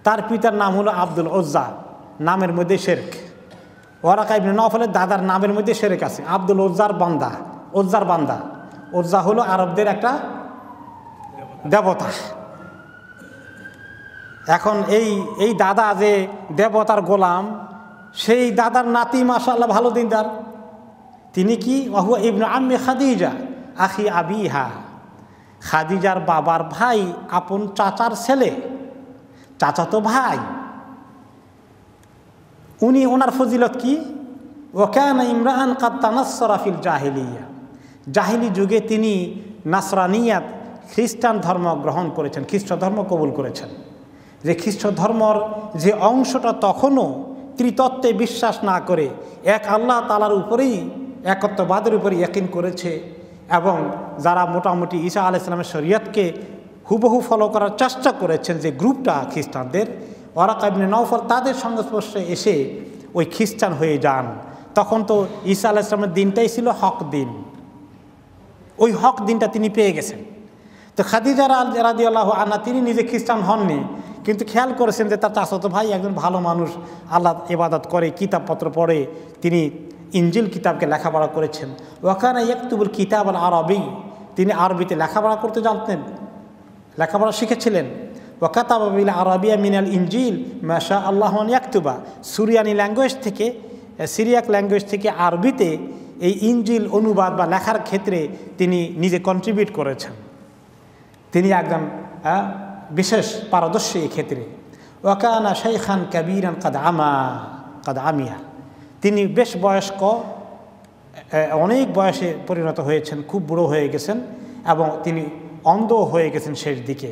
তার পিতার নাম হলো আব্দুল উজ্জা। নামের মধ্যে শিরক। ওয়ারাকা ইবনে নাওফলের দাদার নামের মধ্যে শিরক আছে। আব্দুল উজ্জার বান্দা, উজ্জার বান্দা। উজ্জা হলো আরবদের একটা দেবতা। এখন এই দাদা যে দেবতার গোলাম, সেই দাদার নাতি মাশাআল্লাহ ভালো দিনদার। তিনি কি ওয়াহুয়া ইবনে আম্মি খাদিজা আখি আবিহা, খাদিজার বাবার ভাই, আপন চাচার ছেলে, চাচাতো ভাই। উনি ওনার ফজিলত কি? ওয়াকানা ইমরাআন কাদ তানাসসারা ফিল জাহিলিয়া, জাহিলি যুগে তিনি নাসরানিয়াত, খ্রিস্টান ধর্ম গ্রহণ করেছেন, খ্রিস্ট ধর্ম কবুল করেছেন। যে খ্রিস্ট ধর্মর যে অংশটা তখনও ত্রিতত্ত্বে বিশ্বাস না করে এক আল্লাহ তাআলার উপরেই, একত্ববাদের উপরে ইয়াকিন করেছে, এবং যারা মোটামুটি ঈসা আলাইহিস সালামের শরীয়তকে হুবহু ফলো করার চেষ্টা করেছেন, যে গ্রুপটা খ্রিস্টানদের, ওয়ারাকা ইবনে নাওফল তাদের সংস্পর্শে এসে ওই খ্রিস্টান হয়ে যান। তখন তো ঈসা আলাইহিস সালামের দিনটাই ছিল হক দিন, ওই হক দিনটা তিনি পেয়ে গেছেন। তো খাদিজা রাদিয়াল্লাহু আনহা তিনি নিজে খ্রিস্টান হননি, কিন্তু খেয়াল করেছেন যে তার চাচাতো ভাই একজন ভালো মানুষ, আল্লাহ ইবাদত করে, কিতাবপত্র পড়ে, তিনি ইনজিল কিতাবকে লেখাপড়া করেছেন। ওয়াকানা ইয়াকতুবুল কিতাব আল আরবি, তিনি আরবিতে লেখাপড়া করতে জানতেন, লেখাপড়া শিখেছিলেন। ওয়াকাতাবা বিল আরাবিয়া মিনাল ইনজিল মাশা আল্লাহ আন ইয়াকতুবা, সুরিয়ানি ল্যাঙ্গুয়েজ থেকে, সিরিয়াক ল্যাঙ্গুয়েজ থেকে আরবিতে এই ইনজিল অনুবাদ বা লেখার ক্ষেত্রে তিনি নিজে কন্ট্রিবিউট করেছেন। তিনি একজন বিশেষ পারদর্শী এই ক্ষেত্রে। ওয়াকানা শাইখান কাবীরান কাদ আমিয়া, তিনি বেশ বয়স্ক, অনেক বয়সে পরিণত হয়েছেন, খুব বুড়ো হয়ে গেছেন, এবং তিনি অন্ধ হয়ে গেছেন শেষ দিকে।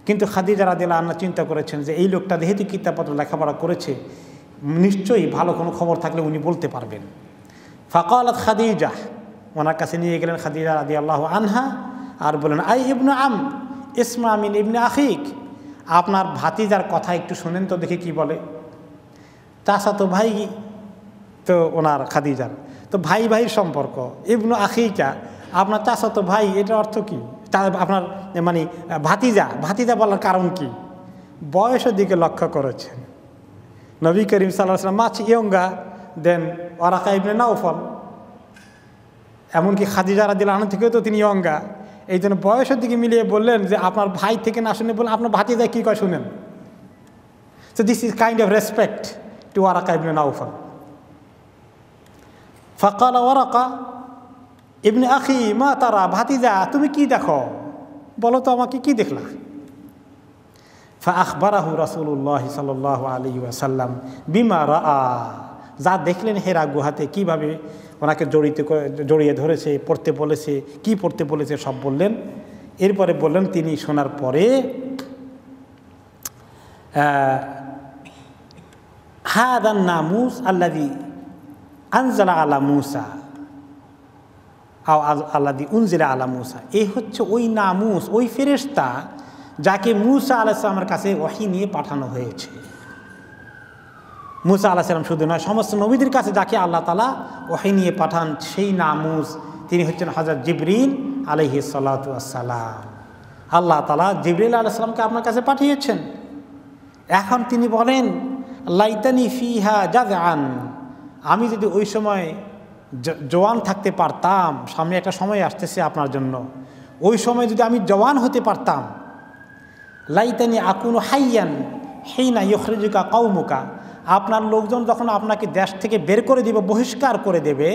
কিন্তু খাদিজা রাদিয়াল্লাহু আনহা চিন্তা করেছেন যে এই লোকটা যেহেতু কিতাবপত্র লেখাপড়া করেছে, নিশ্চয়ই ভালো কোনো খবর থাকলে উনি বলতে পারবেন। ফাকালাত খাদিজা, ওনার কাছে নিয়ে গেলেন খাদিজা রাদিয়াল্লাহু আনহা, আর বলেন আই ইবনে আম ইসমা মিন ইবনে আখিক, আপনার ভাতিজার কথা একটু শোনেন তো দেখি কি বলে। চাচাতো ভাই তো ওনার খাদিজার, তো ভাই ভাইয়ের সম্পর্ক, ইবনু আখিকা আপনার চাচাতো ভাই, এটার অর্থ কি? আপনার মানে ভাতিজা, ভাতিজা বলার কারণ কি? বয়সের দিকে লক্ষ্য করেছেন। নবী করিম সাল্লাল্লাহু আলাইহি ওয়াসাল্লাম মাছ ইয়ঙ্গা দেন ওয়ারাকা ইবনে নাওফল, এমনকি খাদিজা রাদিয়াল্লাহু আনহা থেকেও তো তিনি ইয়ঙ্গা। এই জন্য বয়সের দিকে মিলিয়ে বললেন যে আপনার ভাই থেকে না শুনে বললেন আপনার ভাতিজা কী কয় শুনেন। So this is kind of respect to Waraqa ibn Nawfal. ফাকালা ওয়ারাকা ইবনে আখি মা তারা, ভাতিজা তুমি কি দেখো, বলো তো আমাকে কি দেখলা। ফাআখবারাহু রাসূলুল্লাহ সাল্লাল্লাহু আলাইহি ওয়াসাল্লাম বিমা রাআ, যা দেখলেন হেরা গুহাতে, কিভাবে ওনাকে জড়িয়ে ধরেছে, পড়তে বলেছে, কি পড়তে বলেছে সব বললেন। এরপরে বললেন তিনি শোনার পরে হাদান নামুস আল্লাযী আনজালা আলা মূসা আল্লাযী উনজিলা আলা মূসা, এই হচ্ছে ওই নামুস, ওই ফেরেশতা যাকে মূসা আলাইহিস সালামের কাছে ওহী নিয়ে পাঠানো হয়েছে। মূসা আলাইহিস সালাম শুধু নয়, সমস্ত নবীদের কাছে যাকে আল্লাহ তাআলা ওহী নিয়ে পাঠান, সেই নামুস তিনি হচ্ছেন হযরত জিবরিল আলাইহিস সালাতু ওয়াস সালাম। আল্লাহ তাআলা জিবরিল আলাইহিস সালামকে আপনার কাছে পাঠিয়েছেন। এখন তিনি বলেন লাইতানি ফিহা জাযআন, আমি যদি ওই সময় জওয়ান থাকতে পারতাম, সামনে একটা সময় আসতেছে আপনার জন্য, ওই সময় যদি আমি জওয়ান হতে পারতাম, লাইতানি আকুনু হাইয়ান হিনা ইউখরিজুকা কওমুকা, আপনার লোকজন যখন আপনাকে দেশ থেকে বের করে দিবে, বহিষ্কার করে দেবে,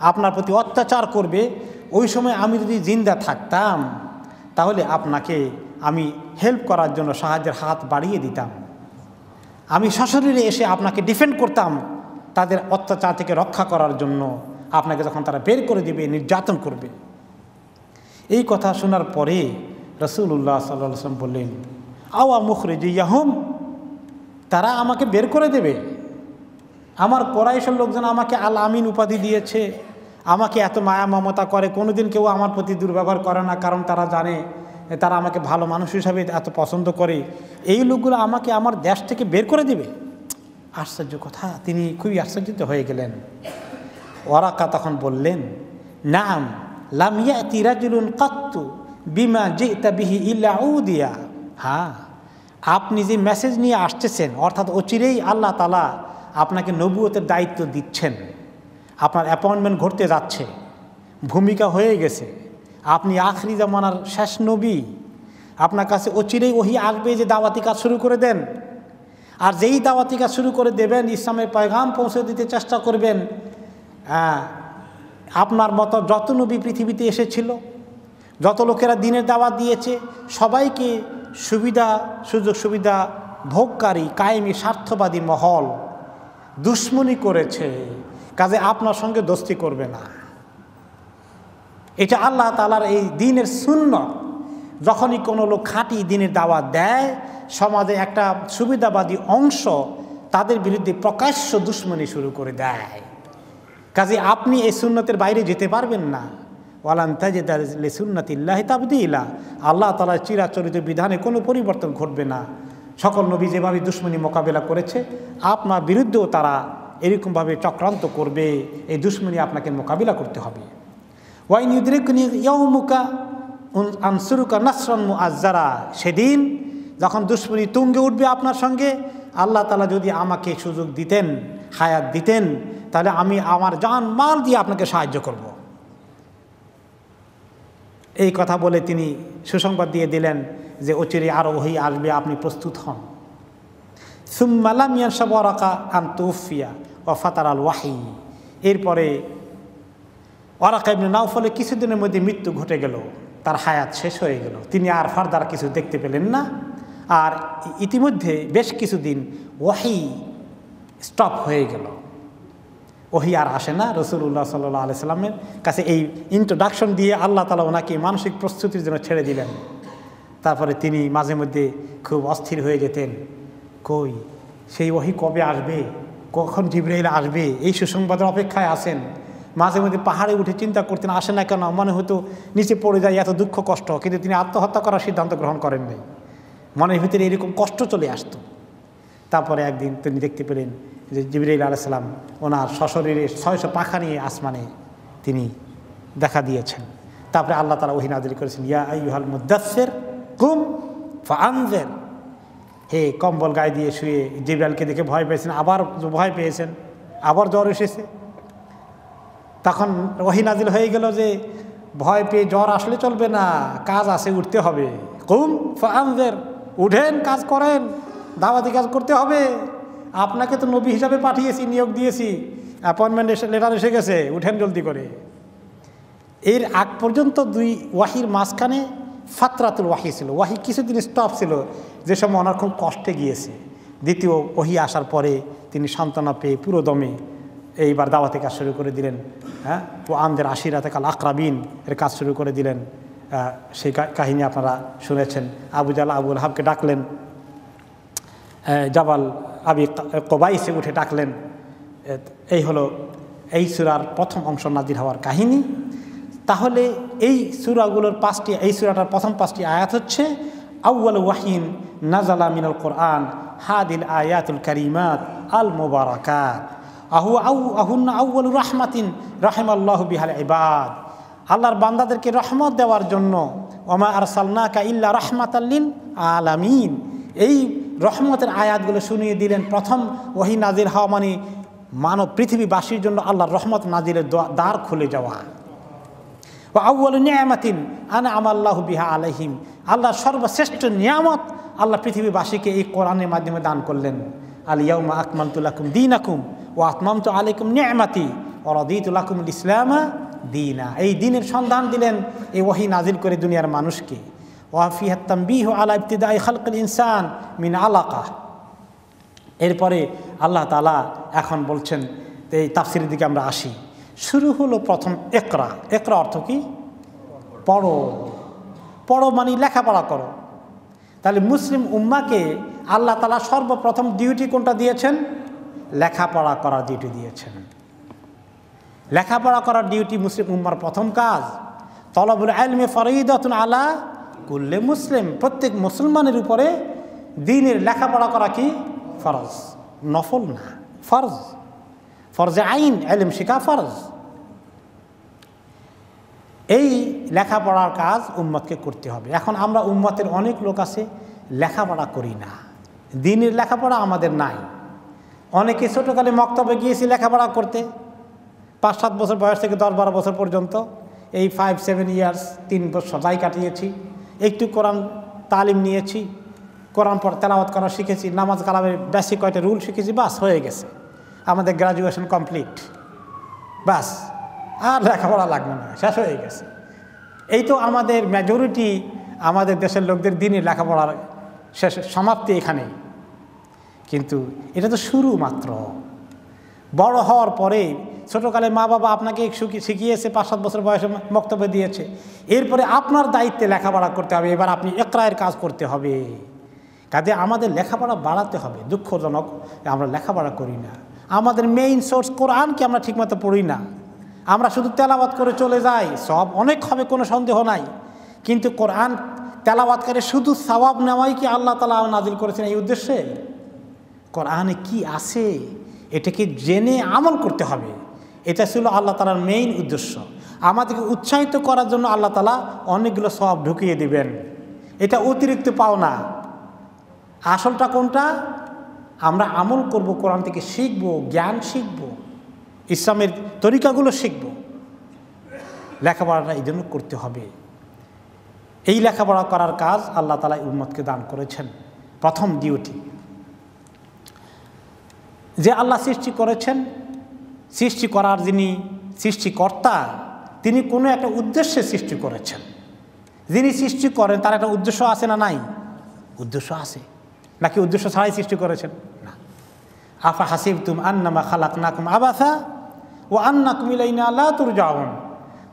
আপনার প্রতি অত্যাচার করবে, ওই সময় আমি যদি জিন্দা থাকতাম তাহলে আপনাকে আমি হেল্প করার জন্য সাহায্যের হাত বাড়িয়ে দিতাম, আমি সশরীরে এসে আপনাকে ডিফেন্ড করতাম তাদের অত্যাচার থেকে রক্ষা করার জন্য, আপনাকে যখন তারা বের করে দিবে, নির্যাতন করবে। এই কথা শোনার পরে রাসূলুল্লাহ সাল্লাল্লাহু আলাইহি ওয়াসাল্লাম বললেন, আওয়া মুখরিজিয়াহুম, তারা আমাকে বের করে দেবে? আমার কুরাইশের লোকজন আমাকে আল আমিন উপাধি দিয়েছে, আমাকে এত মায়া মমতা করে, কোনোদিন কেউ আমার প্রতি দুর্ব্যবহার করে না, কারণ তারা জানে তারা আমাকে ভালো মানুষ হিসাবে এত পছন্দ করে। এই লোকগুলো আমাকে আমার দেশ থেকে বের করে দিবে? আশ্চর্য কথা, তিনি খুবই আশ্চর্যিত হয়ে গেলেন। ওয়ারাকা তখন বললেন, নাম লাম ইয়াতি রাজুলুন কাত্তু বিমা জিতা বিহি ইল্লা উদিয়া। হ্যাঁ, আপনি যে মেসেজ নিয়ে আসতেছেন, অর্থাৎ অচিরেই আল্লাহ তাআলা আপনাকে নবুয়তের দায়িত্ব দিচ্ছেন, আপনার অ্যাপয়েন্টমেন্ট ঘটতে যাচ্ছে, ভূমিকা হয়ে গেছে, আপনি আখরি জামানার শেষ নবী, আপনার কাছে অচিরেই ওহী আসবে যে দাওয়াতি কাজ শুরু করে দেন। আর যেই দাওয়াতি কাজ শুরু করে দেবেন, ইসলামের পয়গাম পৌঁছে দিতে চেষ্টা করবেন, আপনার মতো যত নবী পৃথিবীতে এসেছিল, যত লোকেরা দ্বীনের দাওয়াত দিয়েছে, সবাইকে সুযোগ সুবিধা ভোগকারী কায়েমি স্বার্থবাদী মহল দুশ্মনী করেছে, কাজে আপনার সঙ্গে দোস্তি করবে না। এটা আল্লাহ তাআলার এই দ্বীনের সুন্নাত। যখনই কোনো লোক খাঁটি দ্বীনের দাওয়াত দেয়, সমাজে একটা সুবিধাবাদী অংশ তাদের বিরুদ্ধে প্রকাশ্য দুশ্মনী শুরু করে দেয়। কাজে আপনি এই সুন্নতের বাইরে যেতে পারবেন না। ওয়ালান তাজিদা লিসুন্নাতিল্লাহি তাবদীলা, আল্লাহ তাআলার চিরাচরিত বিধানে কোনো পরিবর্তন ঘটবে না। সকল নবী যেভাবে দুশ্মনী মোকাবেলা করেছে, আপনার বিরুদ্ধেও তারা এরকমভাবে চক্রান্ত করবে। এই দুশ্মনী আপনাকে মোকাবিলা করতে হবে। ওয়াইন ইউদরিকুনি ইয়াউমুকা আনসুরুকা নাসরান মুআজ্জারা, সেদিন যখন দুশ্মনী তুঙ্গে উঠবে আপনার সঙ্গে, আল্লাহ তাআলা যদি আমাকে সুযোগ দিতেন, হায়াত দিতেন, তাহলে আমি আমার জান মাল দিয়ে আপনাকে সাহায্য করব। এই কথা বলে তিনি সুসংবাদ দিয়ে দিলেন যে অচিরে আরও ওহী আসবে, আপনি প্রস্তুত হন। সুম্মা লাম ইয়ানশাব ওয়ারাকা আন তুফিয়া ওয়া ফাতারাল ওয়াহী, এরপরে ওয়ারাকা ইবনে নাওফলের কিছুদিনের মধ্যে মৃত্যু ঘটে গেল, তার হায়াত শেষ হয়ে গেল, তিনি আর ফারদার কিছু দেখতে পেলেন না। আর ইতিমধ্যে বেশ কিছুদিন ওয়াহী স্টপ হয়ে গেল, ওহী আর আসে না। রাসূলুল্লাহ সাল্লাল্লাহু আলাইহি সাল্লামের কাছে এই ইন্ট্রোডাকশন দিয়ে আল্লাহ তাআলা ওনাকে মানসিক প্রস্তুতির জন্য ছেড়ে দিলেন। তারপরে তিনি মাঝে মধ্যে খুব অস্থির হয়ে যেতেন, কই সেই ওহী কবে আসবে, কখন জিবরাইল আসবে, এই সুসংবাদের অপেক্ষায় আছেন। মাঝে মধ্যে পাহাড়ে উঠে চিন্তা করতেন, আসে না কেন, মনে হতো নিচে পড়ে যায়, এত দুঃখ কষ্ট। কিন্তু তিনি আত্মহত্যা করার সিদ্ধান্ত গ্রহণ করেন নাই, মনের ভিতরে এরকম কষ্ট চলে আসতো। তারপরে একদিন তিনি দেখতে পেলেন যে জিবরাইল আলাইহিস সালাম ওনার সশরীরে 600 পাখা নিয়ে আসমানে তিনি দেখা দিয়েছেন। তারপরে আল্লাহ তাআলা ওহী নাযিল করেছেন, ইয়া আইয়ুহাল মুদাসসির কুম ফাআনজির, হে কম্বল গায়ে দিয়ে শুয়ে, জিবরাইলকে দেখে ভয় পেয়েছেন, আবার ভয় পেয়েছেন, আবার জ্বর এসেছে। তখন ওহী নাযিল হয়ে গেল যে ভয় পেয়ে জ্বর আসলে চলবে না, কাজ আছে, উঠতে হবে। কুম ফাআনজির, উঠেন, কাজ করেন, দাওয়াতি কাজ করতে হবে। আপনাকে তো নবী হিসাবে পাঠিয়েছি, নিয়োগ দিয়েছি, অ্যাপয়েন্টমেন্ট লেটার এসে গেছে, উঠেন জলদি করে। এর আগ পর্যন্ত দুই ওয়াহির মাঝখানে ফাতরাতুল ওয়াহি ছিল, ওয়াহি কিছুদিন স্টপ ছিল, যে সময় ওনার খুব কষ্টে গিয়েছে। দ্বিতীয় ওহী আসার পরে তিনি সান্ত্বনা পেয়ে পুরো দমে এইবার দাওয়াতি কাজ শুরু করে দিলেন। হ্যাঁ, ও আমদের আশিরাতে কাল আকরাবিন এর কাজ শুরু করে দিলেন। সেই কাহিনী আপনারা শুনেছেন। আবু জাহল আবু লাহাবকে ডাকলেন, জাবাল আবি কুবাইসে উঠে ডাকলেন। এই হলো এই সূরার প্রথম অংশ নাজিল হওয়ার কাহিনী। তাহলে এই সূরাগুলোর এই সূরাটার প্রথম 5টি আয়াত হচ্ছে আউয়াল ওয়াহিন নাজালা মিনাল কোরআন হাদিল আয়াতুল কারিমাত আল মুবারাকাত আহুন্না আউয়ালু রাহমাতিন রাহিমাল্লাহু বিহাল ইবাদ, আল্লাহর বান্দাদেরকে রহমত দেওয়ার জন্য, ওমা আরসালনাকা ইল্লা রাহমাতাল লিল আলামিন, এই রহমতের আয়াতগুলো শুনিয়ে দিলেন। প্রথম ওহী নাজিল হওয়া মানে মানব পৃথিবীবাসীর জন্য আল্লাহর রহমত নাজিলের দ্বার খুলে যাওয়া। ওয়া আউয়ালু নি'মাতিন আনআমা আল্লাহু বিহা আলাইহিম, আল্লাহর সর্বশ্রেষ্ঠ নিয়ামত আল্লাহ পৃথিবীবাসীকে এই কোরআনের মাধ্যমে দান করলেন। আল ইয়াউমা আকমালতু লাকুম দীনাকুম ওয়া আতমামতু আলাইকুম নি'মাতি ওয়ারাদিতু লাকুমুল ইসলামা দীনা। এই দিনের সন্ধান দিলেন এই ওহী নাজিল করে দুনিয়ার মানুষকে। ওয়া ফিহা তানবীহু আলা ইবতিদাই খালকিল ইনসান মিন আলাকা। এরপরে আল্লাহ তাআলা এখন বলছেন, এই তাফসীরের দিকে আমরা আসি। শুরু হলো প্রথম ইকরা। ইকরা অর্থ কি? পড়ো। পড়ো মানে লেখাপড়া করো। তাহলে মুসলিম উম্মাকে আল্লাহ তাআলা সর্বপ্রথম ডিউটি কোনটা দিয়েছেন? লেখাপড়া করার ডিউটি দিয়েছেন। লেখাপড়া করার ডিউটি মুসলিম উম্মার প্রথম কাজ। তলবুল ইলমি ফরিদাতুন আলা কুল্লি মুসলিম। প্রত্যেক মুসলমানের উপরে দ্বীনের লেখাপড়া করা কি? ফরজ, নফল না, ফরজ। ফরজে আইন, ইলম শিখা ফরজ। এই লেখাপড়ার কাজ উম্মতকে করতে হবে। এখন আমরা উম্মতের অনেক লোক আছে লেখাপড়া করি না, দ্বীনের লেখাপড়া আমাদের নাই। অনেকে ছোটোকালে মক্তবে গিয়েছি লেখাপড়া করতে, 5-7 বছর বয়স থেকে 10-12 বছর পর্যন্ত, এই 5-7 ইয়ার্স 3 বছর সবাই কাটিয়েছি। একটু কোরআন তালিম নিয়েছি, কোরআন পর তেলাওয়াত করা শিখেছি, নামাজ কালামের বেসিক কয়টা রুল শিখেছি, বাস হয়ে গেছে, আমাদের গ্রাজুয়েশন কমপ্লিট, বাস আর লেখাপড়া লাগবে না, শেষ হয়ে গেছে। এই তো আমাদের মেজরিটি আমাদের দেশের লোকদের দিনের লেখাপড়ার শেষ সমাপ্তি এখানেই। কিন্তু এটা তো শুরু মাত্র। বড় হওয়ার পরে ছোটোকালে মা বাবা আপনাকে শিখিয়েছে, 5-7 বছর বয়সে বক্তব্য দিয়েছে, এরপরে আপনার দায়িত্বে লেখাপড়া করতে হবে। এবার আপনি ইকরায়ের কাজ করতে হবে। কাজে আমাদের লেখাপড়া বাড়াতে হবে। দুঃখজনক আমরা লেখাপড়া করি না। আমাদের মেইন সোর্স কোরআনকে আমরা ঠিকমতো পড়ি না। আমরা শুধু তেলাওয়াত করে চলে যাই, সব অনেক হবে, কোনো সন্দেহ নাই। কিন্তু কোরআন তেলাওয়াত করে শুধু সওয়াব নেওয়াই কি আল্লাহ তাআলা নাজিল করেছেন এই উদ্দেশ্যে? কোরআনে কি আছে এটাকে জেনে আমল করতে হবে। এটা ছিল আল্লাহ তাআলার মেইন উদ্দেশ্য। আমাদেরকে উৎসাহিত করার জন্য আল্লাহ তাআলা অনেকগুলো সওয়াব ঢুকিয়ে দিবেন। এটা অতিরিক্ত পাওনা। আসলটা কোনটা? আমরা আমল করব, কোরআন থেকে শিখব, জ্ঞান শিখব, ইসলামের তরিকাগুলো শিখব। লেখাপড়াটা এই জন্য করতে হবে। এই লেখাপড়া করার কাজ আল্লাহ তাআলা উম্মতকে দান করেছেন। প্রথম ডিউটি যে আল্লাহ সৃষ্টি করেছেন, সৃষ্টি করার যিনি সৃষ্টিকর্তা, তিনি কোনো একটা উদ্দেশ্যে সৃষ্টি করেছেন। যিনি সৃষ্টি করেন তার একটা উদ্দেশ্য আছে না নাই? উদ্দেশ্য আছে। নাকি উদ্দেশ্য ছাড়াই সৃষ্টি করেছেন? না। আফা হাসিবতুম আন্নামা খালাকনাকুম আবাসা ওয়া আন্নাকুম ইলাইনা লা তুরজাউন।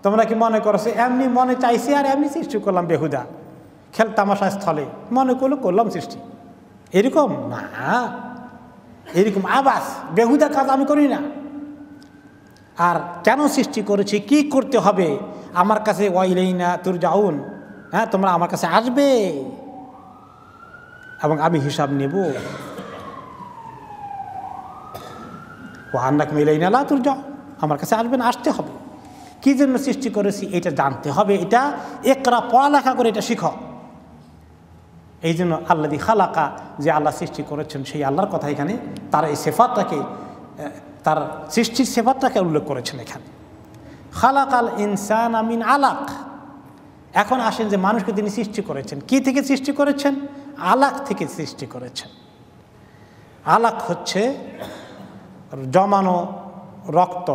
তোমরা কি মনে করছো এমনি মনে চাইছি আর এমনি সৃষ্টি করলাম বেহুদা, খেল তামাশা স্থলে মনে করলাম সৃষ্টি, এরকম না। এরকম আবাস বেহুদা কাজ আমি করি না। আর কেন সৃষ্টি করেছি, কি করতে হবে, আমার কাছে ওয়া ইলাইনা তুরজাউন, হ্যাঁ তোমরা আমার কাছে আসবে এবং আমি হিসাব নেব। ওয়া আন্নাকুম ইলাইনা লা তুরজাউন, আমার কাছে আসবেন, আসতে হবে। কী জন্য সৃষ্টি করেছি এটা জানতে হবে। এটা একরা পড়ালেখা করে এটা শিখো। এই জন্য আল্লাযী খালাকা, যে আল্লাহ সৃষ্টি করেছেন সেই আল্লাহর কথা এখানে তার এই সিফাতটাকে, তার সৃষ্টির সিফাতটাকে উল্লেখ করেছেন এখানে। খালাকাল ইনসানা মিন আলাক। এখন আসেন যে মানুষকে তিনি সৃষ্টি করেছেন, কি থেকে সৃষ্টি করেছেন? আলাক থেকে সৃষ্টি করেছেন। আলাক হচ্ছে জমানো রক্ত,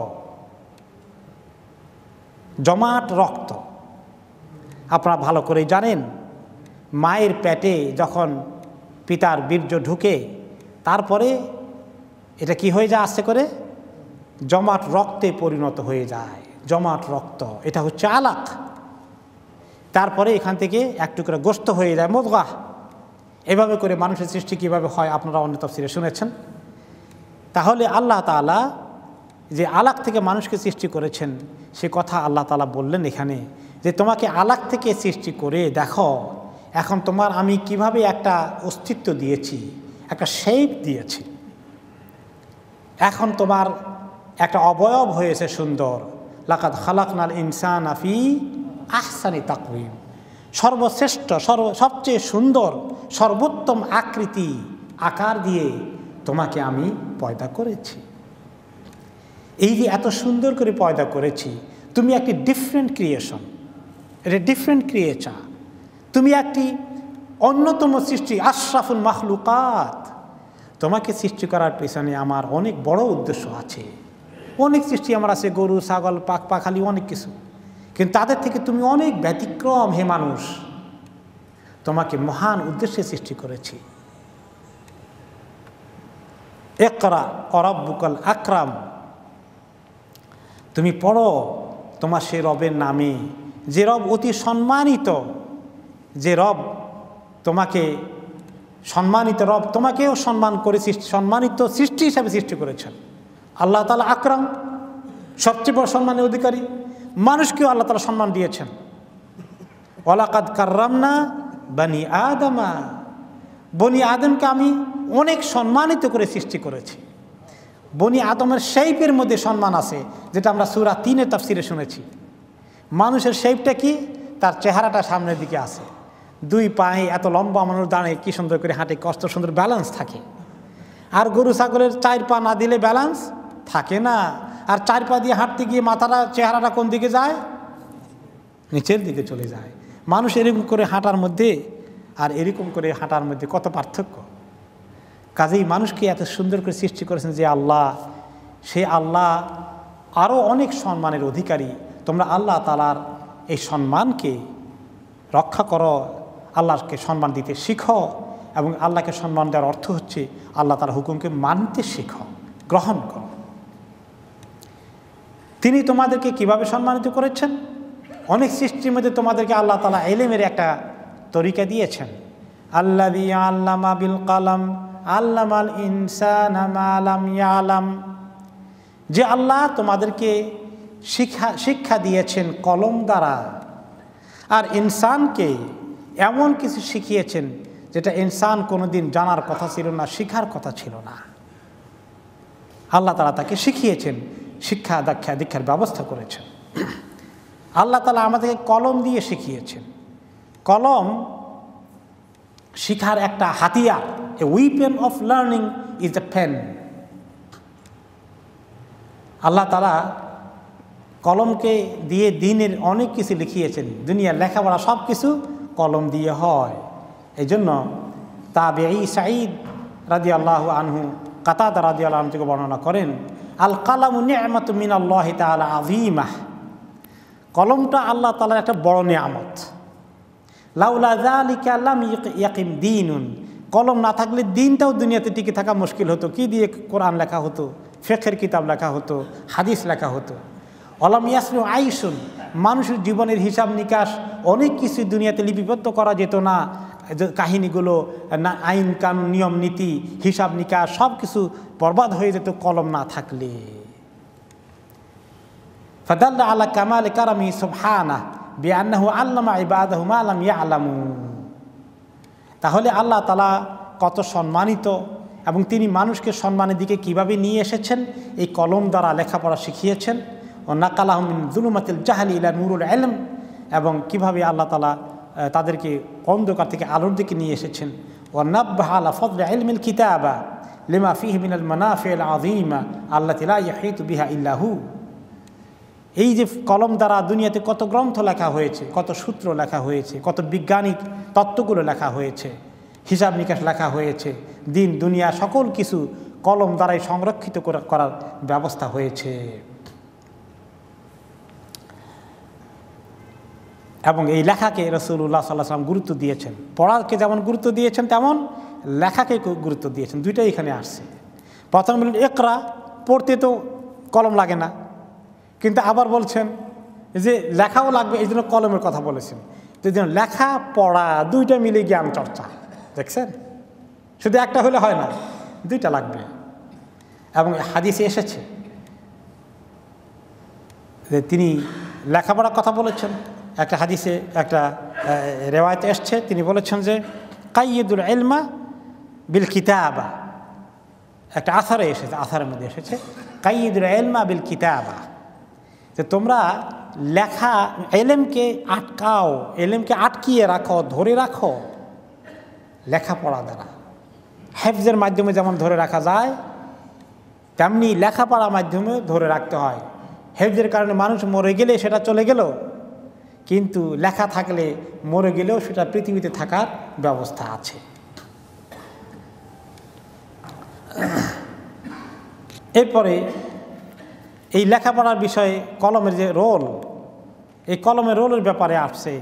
জমাট রক্ত। আপনারা ভালো করেই জানেন, মায়ের পেটে যখন পিতার বীর্য ঢুকে তারপরে এটা কি হয়ে যায়, আস্তে করে জমাট রক্তে পরিণত হয়ে যায়। জমাট রক্ত, এটা হচ্ছে আলাক। তারপরে এখান থেকে এক টুকরা গোশত হয়ে যায় মুদগাহ। এভাবে করে মানুষের সৃষ্টি কীভাবে হয় আপনারা অন্য তাফসীরে শুনেছেন। তাহলে আল্লাহ তাআলা যে আলাক থেকে মানুষকে সৃষ্টি করেছেন সে কথা আল্লাহ তাআলা বললেন এখানে, যে তোমাকে আলাক থেকে সৃষ্টি করে দেখো এখন তোমার আমি কিভাবে একটা অস্তিত্ব দিয়েছি, একটা শেপ দিয়েছি। এখন তোমার একটা অবয়ব হয়েছে সুন্দর। লাকাদ খালাকনাল ইনসানা ফি আহসানি তাকওয়িম। সর্বশ্রেষ্ঠ, সবচেয়ে সুন্দর, সর্বোত্তম আকৃতি, আকার দিয়ে তোমাকে আমি পয়দা করেছি। এই যে এত সুন্দর করে পয়দা করেছি, তুমি একটি ডিফারেন্ট ক্রিয়েশন, এটা ডিফারেন্ট ক্রিয়েচার, তুমি একটি অন্যতম সৃষ্টি, আশরাফুল মাখলুকাত। তোমাকে সৃষ্টি করার পেছনে আমার অনেক বড় উদ্দেশ্য আছে। অনেক সৃষ্টি আমার আছে, গরু, ছাগল, পাখালি, অনেক কিছু, কিন্তু তাদের থেকে তুমি অনেক ব্যতিক্রম হে মানুষ, তোমাকে মহান উদ্দেশ্যে সৃষ্টি করেছি। ইকরা ওয়ারাব্বুকাল আকরাম, তুমি পড়ো তোমার সে রবের নামে, যে রব অতি সম্মানিত, যে রব তোমাকে সম্মানিত রব, তোমাকেও সম্মান করে সম্মানিত সৃষ্টি হিসাবে সৃষ্টি করেছেন। আল্লাহ তাআলা আকরাম, সবচেয়ে বড় সম্মানের অধিকারী। মানুষকেও আল্লাহ তাআলা সম্মান দিয়েছেন। ওয়ালাকাদ কাররামনা বনি আদমা, বনি আদমকে আমি অনেক সম্মানিত করে সৃষ্টি করেছি। বনি আদমের শেপের মধ্যে সম্মান আছে, যেটা আমরা সূরা 3-এর তাফসিরে শুনেছি। মানুষের শেপটা কি? তার চেহারাটা সামনের দিকে আছে, 2 পায়ে এত লম্বা মানুষ দাঁড়িয়ে কি সুন্দর করে হাঁটে, কষ্ট সুন্দর ব্যালেন্স থাকে। আর গরু ছাগলের 4 পা না দিলে ব্যালেন্স থাকে না। আর 4 পা দিয়ে হাঁটতে গিয়ে মাথাটা, চেহারাটা কোন দিকে যায়? নিচের দিকে চলে যায়। মানুষ এরকম করে হাঁটার মধ্যে আর এরকম করে হাঁটার মধ্যে কত পার্থক্য। কাজেই মানুষকে এত সুন্দর করে সৃষ্টি করেছেন যে আল্লাহ, সে আল্লাহ আরও অনেক সম্মানের অধিকারী। তোমরা আল্লাহ তাআলার এই সম্মানকে রক্ষা করো, আল্লাহকে সম্মান দিতে শিখো, এবং আল্লাহকে সম্মান দেওয়ার অর্থ হচ্ছে আল্লাহ তাআলার হুকুমকে মানতে শিখো, গ্রহণ করো। তিনি তোমাদেরকে কিভাবে সম্মানিত করেছেন? অনেক সৃষ্টির মধ্যে তোমাদেরকে আল্লাহ তাআলা ইলমের একটা তরিকা দিয়েছেন। আল্লাযী আল্লামা বিল কলম আল্লামাল ইনসানা মা লাম ইয়ালাম, যে আল্লাহ তোমাদেরকে শিক্ষা দিয়েছেন কলম দ্বারা, আর ইনসানকে এমন কিছু শিখিয়েছেন যেটা ইনসান কোনোদিন জানার কথা ছিল না, শিখার কথা ছিল না। আল্লাহ তাআলা তাকে শিখিয়েছেন, শিক্ষা দীক্ষার ব্যবস্থা করেছেন। আল্লাহ তাআলা আমাদেরকে কলম দিয়ে শিখিয়েছেন। কলম শিখার একটা হাতিয়ার। A weapon of learning is the pen. আল্লাহ তাআলা কলমকে দিয়ে দিনের অনেক কিছু লিখিয়েছেন। দুনিয়ার লেখাপড়া সব কিছু কলম দিয়ে হয়। এই জন্য তাবেঈ সাঈদ রাদিয়াল্লাহু আনহু, কাতাদা রাদিয়াল্লাহু আনহু থেকে বর্ণনা করেন, আল কালামু নি'মাতুম মিনাল্লাহি তাআলা আযীমাহ, কলমটা আল্লাহ তাআলার একটা বড় নিয়ামত। লাউলা যালিকা লাম ইয়াকিম দীনুন, কলম না থাকলে দিনটাও দুনিয়াতে টিকে থাকা মুশকিল হতো। কি দিয়ে কোরআন লেখা হতো, ফিকহের কিতাব লেখা হতো, হাদিস লেখা হতো। অলাম ইয়াসলু আইসুন, মানুষের জীবনের হিসাব নিকাশ অনেক কিছু দুনিয়াতে লিপিবদ্ধ করা যেত না। কাহিনীগুলো, আইন কানুন, নিয়ম নীতি, হিসাব নিকাশ সব কিছু বরবাদ হয়ে যেত কলম না থাকলে। ফাদাল্লা আলা কামাল কারামি সুবহানাহু বিআন্নাহু আল্লামা ইবাদাহু মা লাম ইয়ালামু, তাহলে আল্লাহ তাআলা কত সম্মানিত, এবং তিনি মানুষকে সম্মানের দিকে কিভাবে নিয়ে এসেছেন এই কলম দ্বারা লেখাপড়া শিখিয়েছেন। ও নাকালাহুম মিন যুলুমাতিল জাহলি ইলা নূরুল ইলম, এবং কিভাবে আল্লাহ তাআলা তাদেরকে অন্ধকার থেকে আলোর দিকে নিয়ে এসেছেন। ও নাব্বাহা আলা ফাদলি ইলমিল কিতাবা লিমা ফীহি মিনাল মানাফিল আযীমা আল্লাতী লা ইয়াহিতু বিহা ইল্লা হু। এই যে কলম দ্বারা দুনিয়াতে কত গ্রন্থ লেখা হয়েছে, কত সূত্র লেখা হয়েছে, কত বৈজ্ঞানিক তত্ত্বগুলো লেখা হয়েছে, হিসাব নিকাশ লেখা হয়েছে, দিন দুনিয়া সকল কিছু কলম দ্বারাই সংরক্ষিত করার ব্যবস্থা হয়েছে। এবং এই লেখাকে রাসূলুল্লাহ সাল্লাল্লাহু আলাইহি ওয়াসাল্লাম গুরুত্ব দিয়েছেন। পড়াকে যেমন গুরুত্ব দিয়েছেন, তেমন লেখাকে গুরুত্ব দিয়েছেন। দুইটাই এখানে আসছে। প্রথম বললেন ইকরা, পড়তে তো কলম লাগে না, কিন্তু আবার বলছেন যে লেখাও লাগবে, এই জন্য কলমের কথা বলেছেন। তো এই জন্য লেখা পড়া দুইটা মিলে জ্ঞান চর্চা, দেখছেন? শুধু একটা হলে হয় না, দুইটা লাগবে। এবং হাদিসে এসেছে যে তিনি লেখাপড়ার কথা বলেছেন। একটা হাদিসে একটা রেওয়ায়েতে এসছে, তিনি বলেছেন যে কাইয়িদুল ইলমা বিল কিতাবা, একটা আসারে এসেছে, আসারের মধ্যে এসেছে কাইয়িদুল ইলমা বিল কিতাবা, যে তোমরা লেখা এলেমকে আটকাও, এলেমকে আটকিয়ে রাখো, ধরে রাখো লেখাপড়া দ্বারা। হেফজের মাধ্যমে যেমন ধরে রাখা যায়, তেমনি লেখাপড়ার মাধ্যমে ধরে রাখতে হয়। হেফজের কারণে মানুষ মরে গেলে সেটা চলে গেল, কিন্তু লেখা থাকলে মরে গেলেও সেটা পৃথিবীতে থাকার ব্যবস্থা আছে। এরপরে এই লেখাপড়ার বিষয়ে কলমের যে রোল, এই কলমের রোলের ব্যাপারে আসছে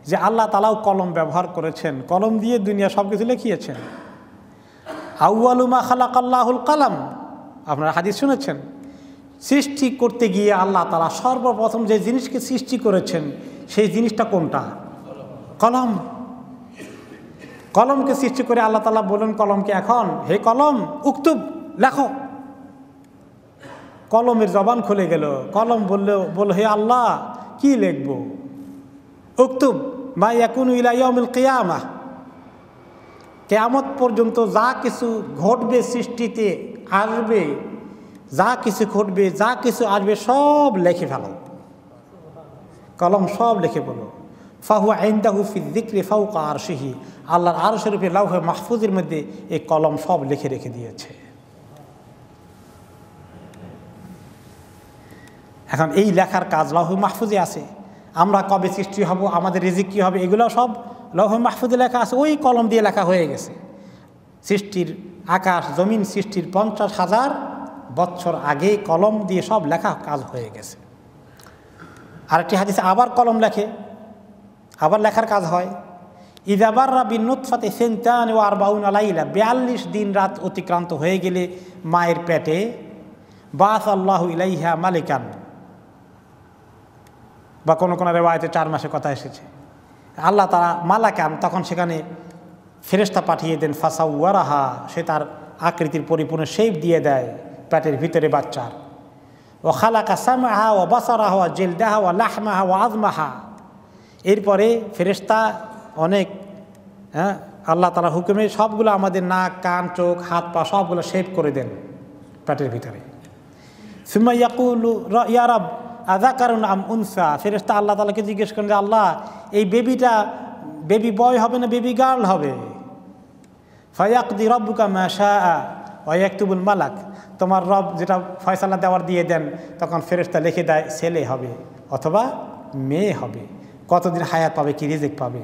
যে আল্লাহ তাআলাও কলম ব্যবহার করেছেন, কলম দিয়ে দুনিয়া সব কিছু লিখিয়েছেন। আউয়ালু মা খালাকাল্লাহুল কালাম, আপনারা হাদিস শুনেছেন। সৃষ্টি করতে গিয়ে আল্লাহ তাআলা সর্বপ্রথম যে জিনিসকে সৃষ্টি করেছেন সেই জিনিসটা কোনটা? কলম। কলমকে সৃষ্টি করে আল্লাহ তাআলা বলেন কলমকে, এখন হে কলম উক্তুব, লেখো। কলমের জবান খুলে গেল। কলম বলল হে আল্লাহ কি লিখব? উক্তুব মা ইয়াকুনু ইলা ইয়াউমিল কিয়ামাহ, কিয়ামত পর্যন্ত যা কিছু ঘটবে, সৃষ্টিতে আসবে যা কিছু ঘটবে, যা কিছু আসবে সব লিখে ফেলো। কলম সব লিখে বলো। ফাহুয়া ইনদাহু ফি যিকরি ফাওকা আরশিহি, আল্লাহর আরশের উপরে লাউহে মাহফুজের মধ্যে এই কলম সব লিখে রেখে দিয়েছে। এখন এই লেখার কাজ লাউহে মাহফুজে আছে। আমরা কবে সৃষ্টি হব, আমাদের রিজিক কী হবে, এগুলো সব লাউহে মাহফুজে লেখা আছে। ওই কলম দিয়ে লেখা হয়ে গেছে। সৃষ্টির আকাশ জমিন সৃষ্টির 50,000 বছর আগে কলম দিয়ে সব লেখা কাজ হয়ে গেছে। আরেকটি হাদিসে আবার কলম লেখে, আবার লেখার কাজ হয়। ইদাবার রাবিন নুতফাতে সেন্তান ও আরবাউন আলাইলা, 42 দিন রাত অতিক্রান্ত হয়ে গেলে মায়ের পেটে বাস আল্লাহু ইলাইহা মালিকান, বা কোনো কোনো রেওয়ায়েতে 4 মাসের কথা এসেছে। আল্লাহ তাআলা মালাকান, তখন সেখানে ফেরেশতা পাঠিয়ে দেন। ফাসাওয়ারাহা, সে তার আকৃতির পরিপূর্ণ শেপ দিয়ে দেয় পেটের ভিতরে বাচ্চার। ও খালাকা সামআহা ওয়া বাসারাহা ওয়া জিলদাহা ওয়া লাহমাহা ওয়া আযমাহা, এরপরে ফেরেশতা অনেক আল্লাহ তাআলার হুকুমে সবগুলো আমাদের নাক কান চোখ হাত পা সবগুলো শেপ করে দেন পেটের ভিতরে। সুম্মা ইয়াকুলু ইয়া রাব আযাকারুন আম উনসা, ফেরেশতা আল্লাহ তাআলাকে জিজ্ঞেস করেন যে আল্লাহ এই বেবিটা বেবি বয় হবে না বেবি গার্ল হবে? ফায়াকদি রাব্বুকা মা শাআ ওয়া ইয়াকতুবুল মালাক, তোমার রব যেটা ফয়সালা দেওয়ার দিয়ে দেন, তখন ফেরেশতা লিখে দেয় ছেলে হবে অথবা মেয়ে হবে, কতদিন হায়াত পাবে, কি রিজিক পাবে।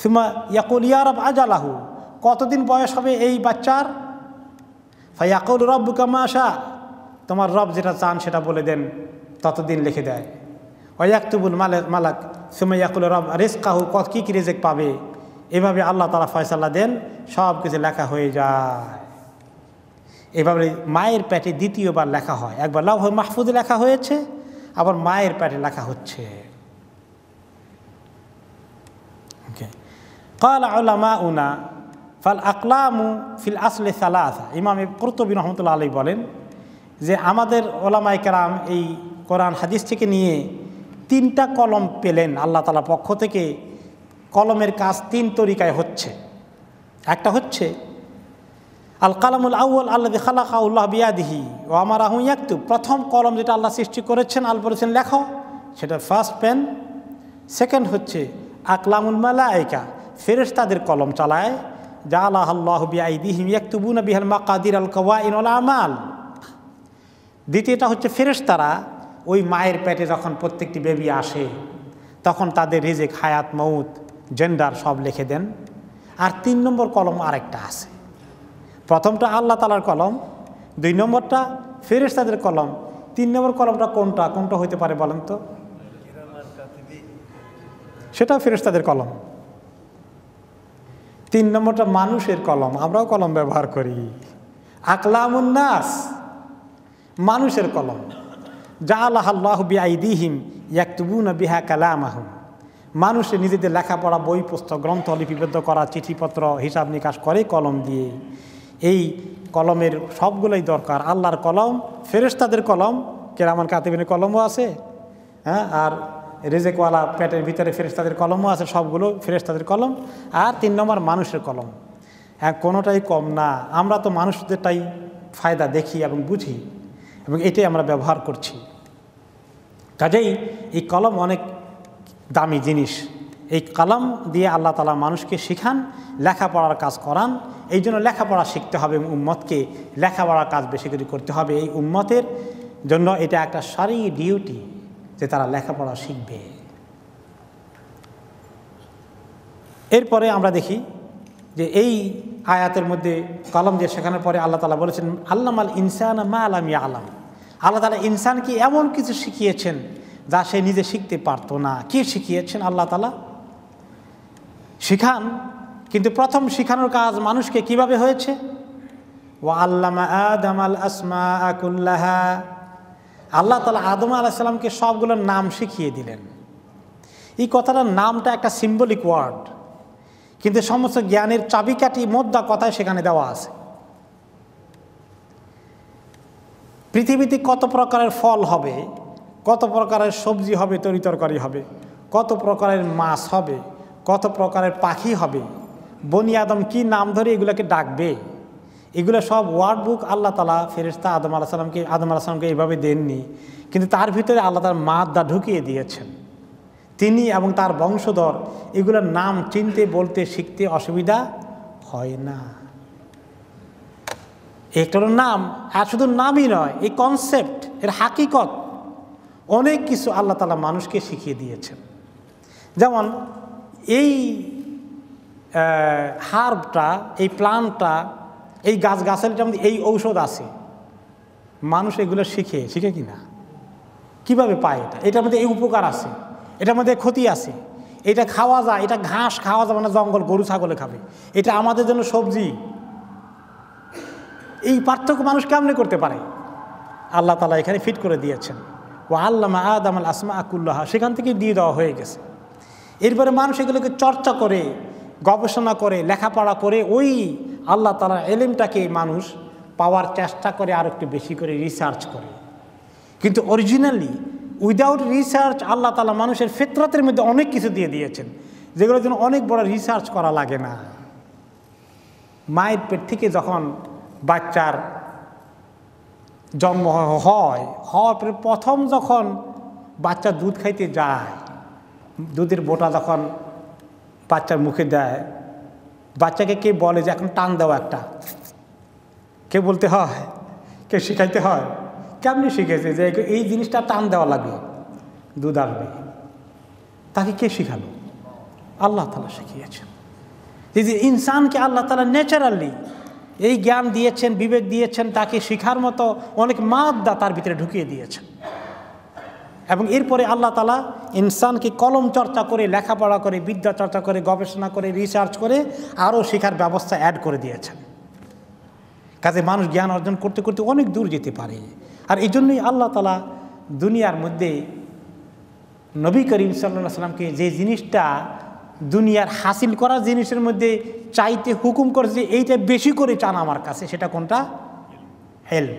সুম্মা ইয়াকুল ইয়া রাব আজালাহু, কতদিন বয়স হবে এই বাচ্চার? ফায়াকুল রাব্বুকা মা শা, তোমার রব যেটা চান সেটা বলে দেন, ততদিন লিখে দেয়। ওয়া ইয়াকতুবুল মালাক সুম্মা ইয়াকুল রব রিজকাহু, কত কি রিজিক পাবে। এভাবে আল্লাহ তাআলা ফয়সালা দেন, সব কিছু লেখা হয়ে যায়। এভাবে মায়ের পেটে দ্বিতীয়বার লেখা হয়। একবার লাউহে মাহফুজে লেখা হয়েছে, আবার মায়ের পেটে লেখা হচ্ছে। ক্বালা উলামাউনা ফাল আকলামু ফিল আসলি সালাসা, ইমাম কুরতুবী রাহমাতুল্লাহ আলাইহি বলেন যে আমাদের ওলামায়ে কেরাম এই কোরআন হাদিস থেকে নিয়ে 3টা কলম পেলেন আল্লাহ তাআলার পক্ষ থেকে। কলমের কাজ 3 তরিকায় হচ্ছে। একটা হচ্ছে আল কালামুল আউয়াল আল্লাযী খালাকাহু আল্লাহু বিয়াদিহি ওয়া আমারাহু ইয়াকতুব, প্রথম কলম যেটা আল্লাহ সৃষ্টি করেছেন, আল্লাহ বলেছেন লেখো, সেটা ফার্স্ট পেন। সেকেন্ড হচ্ছে আকলামুল মালায়েকা, ফেরেশতাদের কলম চালায়, জাআলাহুল্লাহু বিআইদিহিম ইয়াকতুবুনা বিহাল মাকাদির আল কাওয়াইন ওয়াল আমাল। দ্বিতীয়টা হচ্ছে ফেরেশতারা ওই মায়ের পেটে যখন প্রত্যেকটি বেবি আসে তখন তাদের রিজিক হায়াত মউত জেন্ডার সব লিখে দেন। আর 3 নম্বর কলম আরেকটা আছে। প্রথমটা আল্লাহ তাআলার কলম, 2 নম্বরটা ফেরেশতাদের কলম, 3 নম্বর কলমটা কোনটা কোনটা হইতে পারে বলেন তো? সেটাও ফেরেশতাদের কলম। 3 নম্বরটা মানুষের কলম, আমরাও কলম ব্যবহার করি। আকলামুন নাস, মানুষের কলম। জাআলাহুল্লাহু বিআইদিহিম ইয়াকতুবুনা বিহা কালামাহুম, মানুষের নিজেদের লেখাপড়া বই পুস্তক গ্রন্থ লিপিবদ্ধ করা, চিঠিপত্র হিসাব নিকাশ করে কলম দিয়ে। এই কলমের সবগুলোই দরকার। আল্লাহর কলম, ফেরেশতাদের কলম, কিরামান কাতিবিনের কলমও আছে, আর রিজিকওয়ালা পেটের ভিতরে ফেরেশতাদের কলমও আছে, সবগুলো ফেরেশতাদের কলম। আর 3 নম্বর মানুষের কলম। কোনোটাই কম না। আমরা তো মানুষদেরটাই ফায়দা দেখি এবং বুঝি এবং এটাই আমরা ব্যবহার করছি। কাজেই এই কলম অনেক দামি জিনিস। এই কলম দিয়ে আল্লাহ তাআলা মানুষকে শিখান, লেখাপড়ার কাজ করান। এই জন্য লেখাপড়া শিখতে হবে, উম্মতকে লেখাপড়ার কাজ বেশি করে করতে হবে। এই উম্মতের জন্য এটা একটা সারি ডিউটি যে তারা লেখাপড়া শিখবে। এরপরে আমরা দেখি যে এই আয়াতের মধ্যে কলম দিয়ে শেখানোর পরে আল্লাহ তাআলা বলেছেন আল্লামাল ইনসানা মা লাম ইয়ালাম, আল্লাহ তাআলা ইনসানকে এমন কিছু শিখিয়েছেন যা সে নিজে শিখতে পারতো না। কি শিখিয়েছেন আল্লাহ তাআলা? শিখান, কিন্তু প্রথম শিখানোর কাজ মানুষকে কিভাবে হয়েছে? ওয়া আল্লামা আদামাল আসমাআ কুল্লাহা, আল্লাহ তাআলা আদম আলাইহিস সালামকে সবগুলোর নাম শিখিয়ে দিলেন। এই কথাটার নামটা একটা সিম্বলিক ওয়ার্ড, কিন্তু সমস্ত জ্ঞানের চাবিকাঠি মোদ্দা কথায় সেখানে দেওয়া আছে। পৃথিবীতে কত প্রকারের ফল হবে, কত প্রকারের সবজি হবে, তরিতরকারি হবে, কত প্রকারের মাছ হবে, কত প্রকারের পাখি হবে, বনি আদম কি নাম ধরে এগুলোকে ডাকবে, এগুলো সব ওয়ার্ড বুক আল্লাহ তাআলা ফেরেশতা আদম আলাইহিস সালামকে এইভাবে দেননি, কিন্তু তার ভিতরে আল্লাহ তার মাদা ঢুকিয়ে দিয়েছেন। তিনি এবং তার বংশধর এগুলোর নাম চিনতে, বলতে, শিখতে অসুবিধা হয় না। একটার নাম, আর শুধু নামই নয়, এই কনসেপ্ট, এর হাকিকত অনেক কিছু আল্লাহ তাআলা মানুষকে শিখিয়ে দিয়েছেন। যেমন এই হার্বটা, এই প্লান্টটা, এই গাছগাছালিটার মধ্যে এই ঔষধ আছে, মানুষ এগুলো শিখে কি না? কীভাবে পায়? এটার মধ্যে এই উপকার আছে, এটার মধ্যে ক্ষতি আছে, এটা খাওয়া যায়, এটা ঘাস খাওয়া যাবে না, জঙ্গল গরু ছাগলে খাবে, এটা আমাদের জন্য সবজি। এই পার্থক্য মানুষ কেমনে করতে পারে? আল্লাহ তাআলা এখানে ফিট করে দিয়েছেন। ওয়া আল্লামা আদামাল আসমাআ কুল্লাহা, সেখান থেকে দিয়ে দেওয়া হয়ে গেছে। এরপরে মানুষ এগুলোকে চর্চা করে, গবেষণা করে, লেখাপড়া করে ওই আল্লাহ তাআলার এলেমটাকে মানুষ পাওয়ার চেষ্টা করে, আর একটু বেশি করে রিসার্চ করে। কিন্তু অরিজিনালি উইদাউট রিসার্চ আল্লাহ তাআলা মানুষের ফিতরাতের মধ্যে অনেক কিছু দিয়ে দিয়েছেন, যেগুলোর জন্য অনেক বড় রিসার্চ করা লাগে না। মায়ের পেট থেকে যখন বাচ্চার জন্ম হওয়ার পরে প্রথম যখন বাচ্চা দুধ খাইতে যায়, দুধের বোটা যখন বাচ্চার মুখে দেয়, বাচ্চাকে কে বলে যে এখন টান দেওয়া একটা? কে বলতে হয়? কে শিখাইতে হয়? কেমনি শিখেছে যে এই জিনিসটা টান দেওয়া লাগবে, দুধ আসবে? তাকে কে শিখালো? আল্লাহ তাআলা শিখিয়েছেন। এই যে ইনসানকে আল্লাহ তাআলা ন্যাচারালি এই জ্ঞান দিয়েছেন, বিবেক দিয়েছেন, তাকে শিখার মতো অনেক মাদ্দা তার ভিতরে ঢুকিয়ে দিয়েছেন। এবং এরপরে আল্লাহ তাআলা ইনসানকে কলম চর্চা করে, লেখাপড়া করে, বিদ্যা চর্চা করে, গবেষণা করে, রিসার্চ করে আরও শেখার ব্যবস্থা অ্যাড করে দিয়েছেন। কাজে মানুষ জ্ঞান অর্জন করতে করতে অনেক দূর যেতে পারে। আর এই জন্যই আল্লাহ তাআলা দুনিয়ার মধ্যে নবী করিম সাল্লাল্লাহু আলাইহি সাল্লামকে যে জিনিসটা দুনিয়ার হাসিল করার জিনিসের মধ্যে চাইতে হুকুম করেছে, এইটা বেশি করে চান আমার কাছে, সেটা কোনটা? ইলম।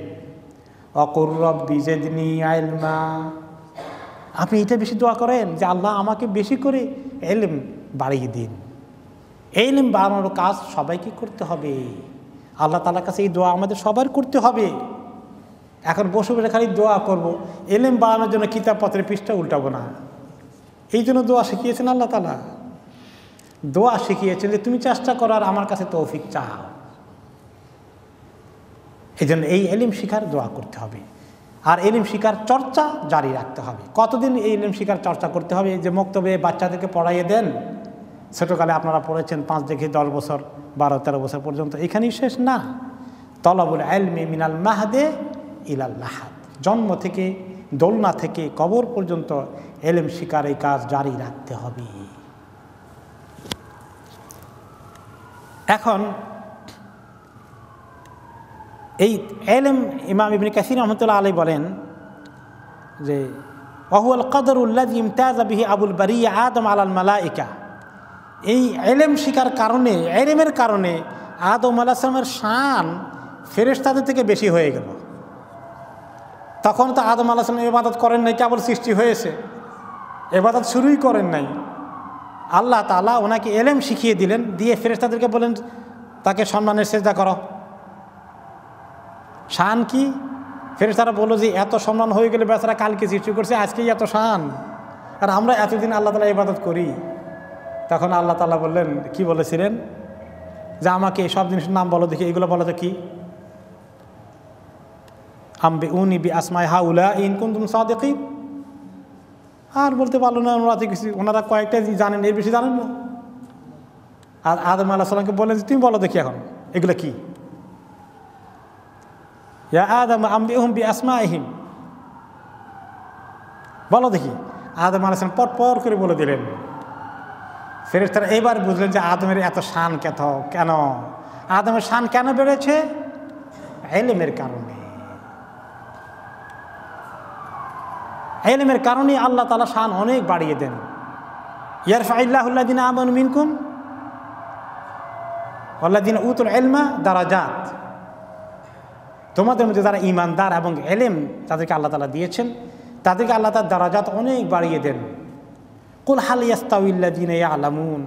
ওয়াকুর রব্বি জিদনি ইলমা, আপনি এটা বেশি দোয়া করেন যে আল্লাহ আমাকে বেশি করে ইলম বাড়িয়ে দিন। এই ইলম বাড়ানোর কাজ সবাইকে করতে হবে। আল্লাহ তাআলার কাছে এই দোয়া আমাদের সবার করতে হবে। এখন বসে বসে খালি দোয়া করব, ইলম বাড়ানোর জন্য কিতাবপত্রের পৃষ্ঠা উল্টাবো না। এই জন্য দোয়া শিখিয়েছেন আল্লাহ তাআলা। দোয়া শিখিয়েছেন যে তুমি চেষ্টা করো আর আমার কাছে তৌফিক চাও। এই জন্য এই ইলম শিখার দোয়া করতে হবে, আর ইলম শিখার চর্চা জারি রাখতে হবে। কতদিন এই ইলম শিখার চর্চা করতে হবে? যে মক্তবে বাচ্চাদেরকে পড়াইয়ে দেন, ছোটোকালে আপনারা পড়েছেন 5 থেকে 10 বছর, 12-13 বছর পর্যন্ত, এখানেই শেষ না। তলাবুল ইলমি মিনাল মাহদে ইলাল লাহাদ, জন্ম থেকে, দোলনা থেকে কবর পর্যন্ত ইলম শিখার এই কাজ জারি রাখতে হবে। এখন এই ইলম, ইমাম ইবনে কাসির রাহমাতুল্লাহ আলাইহি বলেন যে ওয়াহুয়াল কদরুল্লাযী ইমতাযা বিহি আবুল বারিয়া আদম আলাল মালায়েকা, এই ইলম শিখার কারণে, ইলমের কারণে আদম আলাইহিস সালামের শান ফেরেশতাদের থেকে বেশি হয়ে গেল। তখন তো আদম আলাইহিস সালাম ইবাদত করেন নাই, কেবল সৃষ্টি হয়েছে, ইবাদত শুরুই করেন নাই। আল্লাহ তাআলা ওনাকে ইলম শিখিয়ে দিলেন, দিয়ে ফেরেশতাদেরকে বলেন তাকে সম্মানের সিজদা করো। শান কি? ফেরেশতারা বলল যে এত সম্মান হয়ে গেলে বেচারা কালকে সৃষ্টি করছে, আজকেই এত শান, আর আমরা এতদিন আল্লাহ তাআলা ইবাদত করি। তখন আল্লাহ তাআলা বললেন, কি বলেছিলেন? যে আমাকে সব জিনিসের নাম বলো দেখি, এগুলো বলো তো কি? আম্বিউনি বি আসমাই হাউলা ইন কুনতুম সাদিকিন। আর বলতে পারলো না ওনারা কিছু, ওনারা কয়েকটা জানেন, এর বেশি জানেন না। আর আদম আলাইহিস সালামকে বললেন তুমি বলো দেখি এখন এগুলো কি? ইয়া আদম আম্বিউহুম বি আসমাইহিম, বলো দেখি। আদম আলাইহিস সালাম পর করে বলে দিলেন। ফেরেশতারা এবার বুঝলেন যে আদমের এত শান কেন, আদমের শান কেন বেড়েছে? ইলমের কারণে। ইলমের কারণে আল্লাহ তাআলা শান অনেক বাড়িয়ে দেন। ইয়ারফাইল্লাহুল্লাযিনা আমানু মিনকুম ওয়াল্লাযিনা উতুল ইলমা দারাজাত। তোমাদের মধ্যে যারা ঈমানদার এবং ইলম তাদেরকে আল্লাহ তাআলা দিয়েছেন, তাদেরকে আল্লাহ তাআলা দারাজাত অনেক বাড়িয়ে দেন। কুল হাল ইয়াস্তাউিল্লাযিনা ইয়ালামুন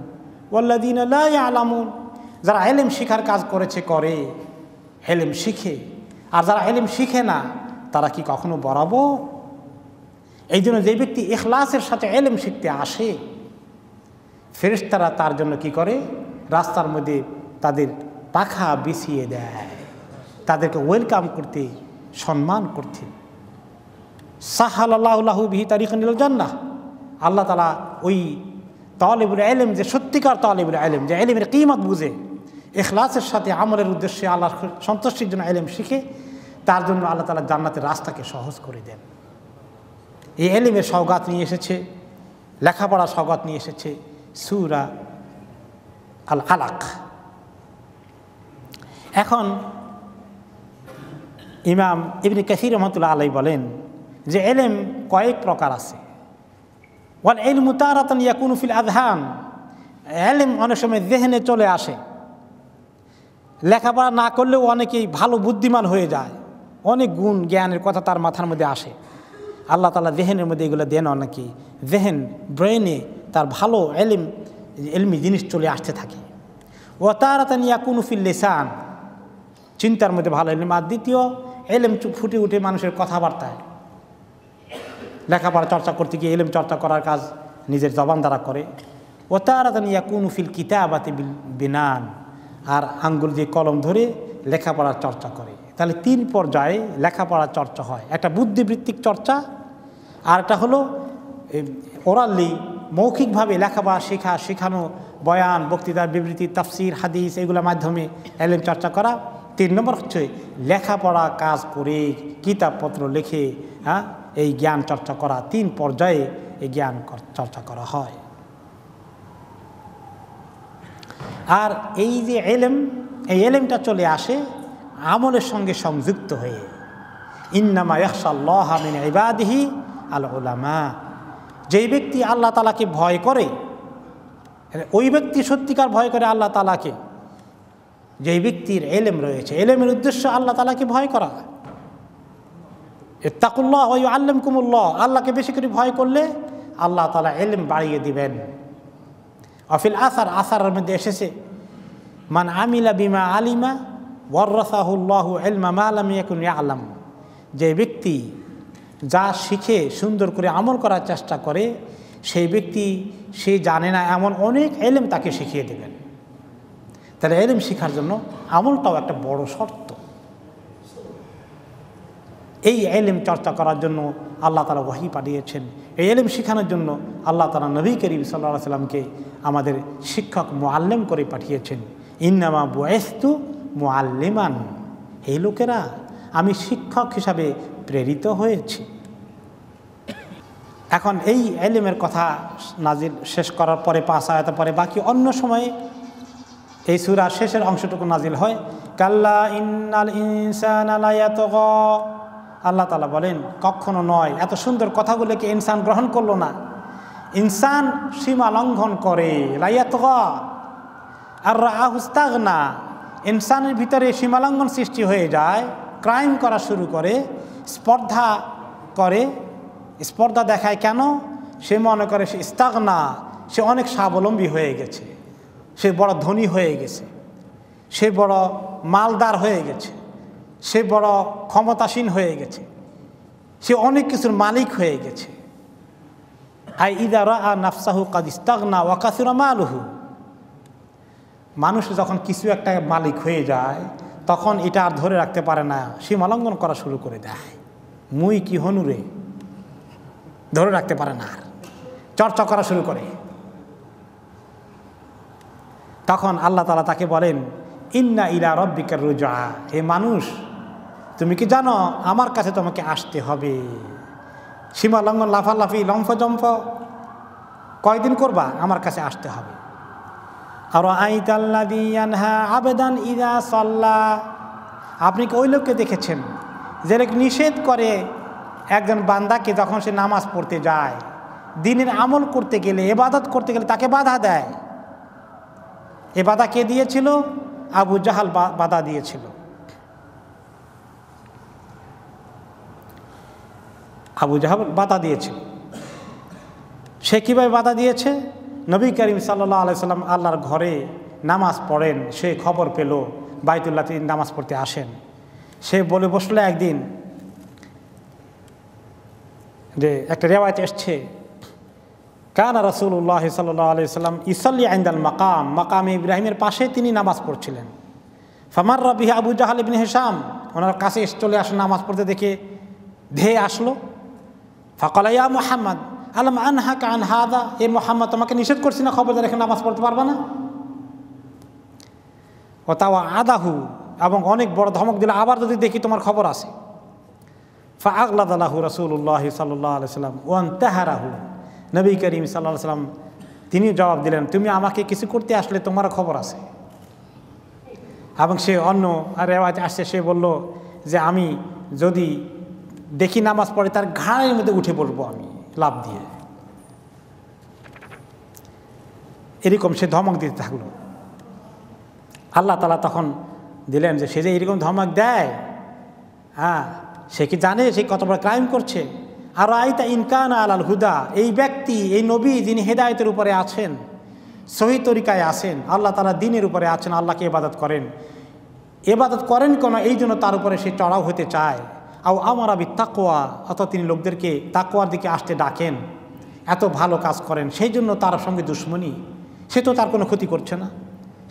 ওয়াল্লাযিনা লা ইয়ালামুন। যারা ইলম শিখার কাজ করে ইলম শিখে, আর যারা ইলম শিখে না তারা কি কখনো বরাবর? এই জন্য যে ব্যক্তি ইখলাসের সাথে ইলম শিখতে আসে, ফেরেশতারা তার জন্য কি করে? রাস্তার মধ্যে তাদের পাখা বিছিয়ে দেয়, তাদেরকে ওয়েলকাম করতে, সম্মান করতে। সাহালাল্লাহু লাহু বিহি তারিকান ইলাল জান্নাহ। আল্লাহ তাআলা ওই তালিবুল ইলম, যে সত্যিকার তালিবুল ইলম, যে ইলমের কিমত বুঝে, ইখলাসের সাথে আমলের উদ্দেশ্যে আল্লাহর সন্তুষ্টির জন্য ইলম শিখে, তার জন্য আল্লাহ তাআলা জান্নাতের রাস্তাকে সহজ করে দেন। এই ইলমের সওগাত নিয়ে এসেছে, লেখাপড়ার সওগাত নিয়ে এসেছে সূরা আল আলাক। এখন ইমাম ইবনে কাসির রাহমাতুল্লাহ আলাইহি বলেন যে ইলম কয়েক প্রকার আছে। ওয়াল ইলমু তারাতান ইয়াকুনু ফিল আযহান। ইলম অনেক সময় যেহনে চলে আসে। লেখাপড়া না করলেও অনেকেই ভালো বুদ্ধিমান হয়ে যায়, অনেক গুণ জ্ঞানের কথা তার মাথার মধ্যে আসে। আল্লাহ তাআলা যেহেনের মধ্যে এগুলো দেন অনেকেই, যেহেন ব্রেনে তার ভালো ইলমি জিনিস চলে আসতে থাকে। ওয়া তারাতান ইয়াকুনু ফিল লিসান। চিন্তার মধ্যে ভালো ইলম। আর দ্বিতীয়, ইলম ফুটে উঠে মানুষের কথাবার্তায়। লেখাপড়া চর্চা করতে গিয়ে ইলম চর্চা করার কাজ নিজের জবান দ্বারা করে। ওয়া তারাতান ইয়াকুনু ফিল কিতাবাতি বিনান। আর আঙ্গুল দিয়ে কলম ধরে লেখাপড়ার চর্চা করে। তাহলে 3 পর্যায়ে লেখাপড়ার চর্চা হয়। একটা বুদ্ধিবৃত্তিক চর্চা, আর একটা হলো ওরালি, মৌখিকভাবে লেখাপড়া শেখানো, বয়ান, বক্তৃতা, বিবৃতি, তাফসির, হাদিস, এগুলোর মাধ্যমে ইলম চর্চা করা। 3 নম্বর হচ্ছে লেখাপড়া কাজ করে, কিতাবপত্র লিখে এই জ্ঞান চর্চা করা। 3 পর্যায়ে এই জ্ঞান চর্চা করা হয়। আর এই যে ইলম, এই ইলমটা চলে আসে আমলের সঙ্গে সংযুক্ত হয়ে। ইন্নামা ইয়াখশাল্লাহা মিন ইবাদিহি আল উলামা। যেই ব্যক্তি আল্লাহ তাআলাকে ভয় করে, ওই ব্যক্তি সত্যিকার ভয় করে আল্লাহ তাআলাকে। যেই ব্যক্তির ইলম রয়েছে, ইলমের উদ্দেশ্য আল্লাহ তাআলাকে ভয় করা। ইত্তাকুল্লাহ ওয়া ইউআল্লিমকুমুল্লাহ। আল্লাহকে বেশি করে ভয় করলে আল্লাহ তাআলা ইলম বাড়িয়ে দিবেন। অফিল আসারের মধ্যে এসেছে, মান আমিলা বিমা আলিমা ওয়ারাসাহুল্লাহু ইলমা মা লাম ইয়াকুন ইয়ালাম। যে ব্যক্তি যা শিখে সুন্দর করে আমল করার চেষ্টা করে, সেই ব্যক্তি সে জানে না এমন অনেক ইলম তাকে শিখিয়ে দেবেন। তাহলে ইলম শেখার জন্য আমলটাও একটা বড় শর্ত। এই ইলম চর্চা করার জন্য আল্লাহ তাআলা ওহী পাঠিয়েছেন। এই ইলম শেখানোর জন্য আল্লাহ তাআলা নবী করিম সাল্লাল্লাহু আলাইহি সাল্লামকে আমাদের শিক্ষক মুআল্লিম করে পাঠিয়েছেন। ইন্নামা বুইসতু মুআল্লিমান। এই লোকেরা, আমি শিক্ষক হিসাবে প্রেরিত হয়েছি। এখন এই ইলমের কথা নাজিল শেষ করার পরে 5 আয়াত পরে বাকি অন্য সময়ে এই সূরার শেষের অংশটুকু নাজিল হয়। কাল্লা ইন্নাল ইনসানা লা ইয়াতগা। আল্লাহ তাআলা বলেন কখনো নয়। এত সুন্দর কথাগুলোকে ইনসান গ্রহণ করলো না। ইনসান সীমা লঙ্ঘন করে। লা ইয়াতগা আর রাআহু ইস্তাগনা। ইনসানের ভিতরে সীমালঙ্ঘন সৃষ্টি হয়ে যায়, ক্রাইম করা শুরু করে, স্পর্ধা দেখায়। কেন? সে মনে করে সে ইস্তাগনা, সে অনেক স্বাবলম্বী হয়ে গেছে, সে বড় ধনী হয়ে গেছে, সে বড় মালদার হয়ে গেছে, সে বড় ক্ষমতাসীন হয়ে গেছে, সে অনেক কিছুর মালিক হয়ে গেছে। আই ইযা রাআ নাফসাহু কাদ ইস্তাগনা ওয়া কাসুরা মালুহু। মানুষ যখন কিছু একটা মালিক হয়ে যায়, তখন এটা আর ধরে রাখতে পারে না, সীমালঙ্ঘন করা শুরু করে দেয়। মুই কি হনুরে, ধরে রাখতে পারে না, আর চর্চা করা শুরু করে। তখন আল্লাহ তাআলা তাকে বলেন, ইন্না ইলা রাব্বিকার রুজআ। হে মানুষ, তুমি কি জানো আমার কাছে তোমাকে আসতে হবে। সীমা লঙ্ঘন, লাফালাফি, লম্ফজম্ফ কয়দিন করবা? আমার কাছে আসতে হবে। আর আইতাল্লাযী ইয়ানহা আবদান ইযা সাল্লা, আপনি কি ওই লোককে দেখেছেন যে নিষেধ করে একজন বান্দাকে যখন সে নামাজ পড়তে যায়, দিনের আমল করতে গেলে, ইবাদত করতে গেলে তাকে বাধা দেয়? এ বাধা কে দিয়েছিল? আবু জাহাল বাধা দিয়েছিল। আবু জাহাল বাধা দিয়েছিল। সে কীভাবে বাধা দিয়েছে? নবী করিম সাল্লাল্লাহু আলাইহি সাল্লাম আল্লাহর ঘরে নামাজ পড়েন, সে খবর পেল বাইতুল্লাহ তিনি নামাজ পড়তে আসেন। সে বলে বসলো একদিন, যে একটা রেওয়ায়েত এসছে, কানা রাসূলুল্লাহ সাল্লাল্লাহু আলাইহি সাল্লাম ইসাল্লি ইনদাল মাকাম, মাকামে ইব্রাহিমের পাশে তিনি নামাজ পড়ছিলেন। ফামাররা বিহি আবু জাহাল ইবনে হিশাম, ওনার কাছে চলে আসে, নামাজ পড়তে দেখে ধেয়ে আসলো। ফাকালা ইয়া মুহাম্মদ আলাম আনহাকা আন হাদা, এ মুহাম্মদ তোমাকে নিষেধ করছি না খবরদার এখানে নামাজ পড়তে পারবা না? ও তাও আদাহু, এবং অনেক বড় ধমক দিল, আবার যদি দেখি তোমার খবর আছে। ফাআগলাযা লাহু রাসূলুল্লাহ সাল্লাল্লাহু আলাইহি সাল্লাম ওয়া আনতাহারাহু, নবী করিম সাল্লাল্লাহু আলাইহি সাল্লাম তিনি জবাব দিলেন, তুমি আমাকে কিছু করতে আসলে তোমার খবর আছে। এবং সে অন্য রেওয়াজ আসছে, সে বলল যে আমি যদি দেখি নামাজ পড়ে তার ঘাড়ের মধ্যে উঠে পড়বো আমি লাফ দিয়ে। এরকম সে ধমক দিতে থাকলো। আল্লাহ তাআলা তখন দিলেন যে সে যে এরকম ধমক দেয়, হ্যাঁ, সে কি জানে সে কত বড় ক্রাইম করছে? আর আইতা ইনকান আলাল হুদা, এই ব্যক্তি, এই নবী যিনি হেদায়েতের উপরে আছেন, সহি তরিকায় আছেন, আল্লাহ তাআলা দ্বীনের উপরে আছেন, আল্লাহকে ইবাদত করেন কেন? এই জন্য তার উপরে সে চড়াও হতে চায়। আও আমারা বি তাকওয়া, অথবা তিনি লোকদেরকে তাকওয়ার দিকে আসতে ডাকেন, এত ভালো কাজ করেন, সেই জন্য তার সঙ্গে দুশ্মনী। সে তো তার কোনো ক্ষতি করছে না,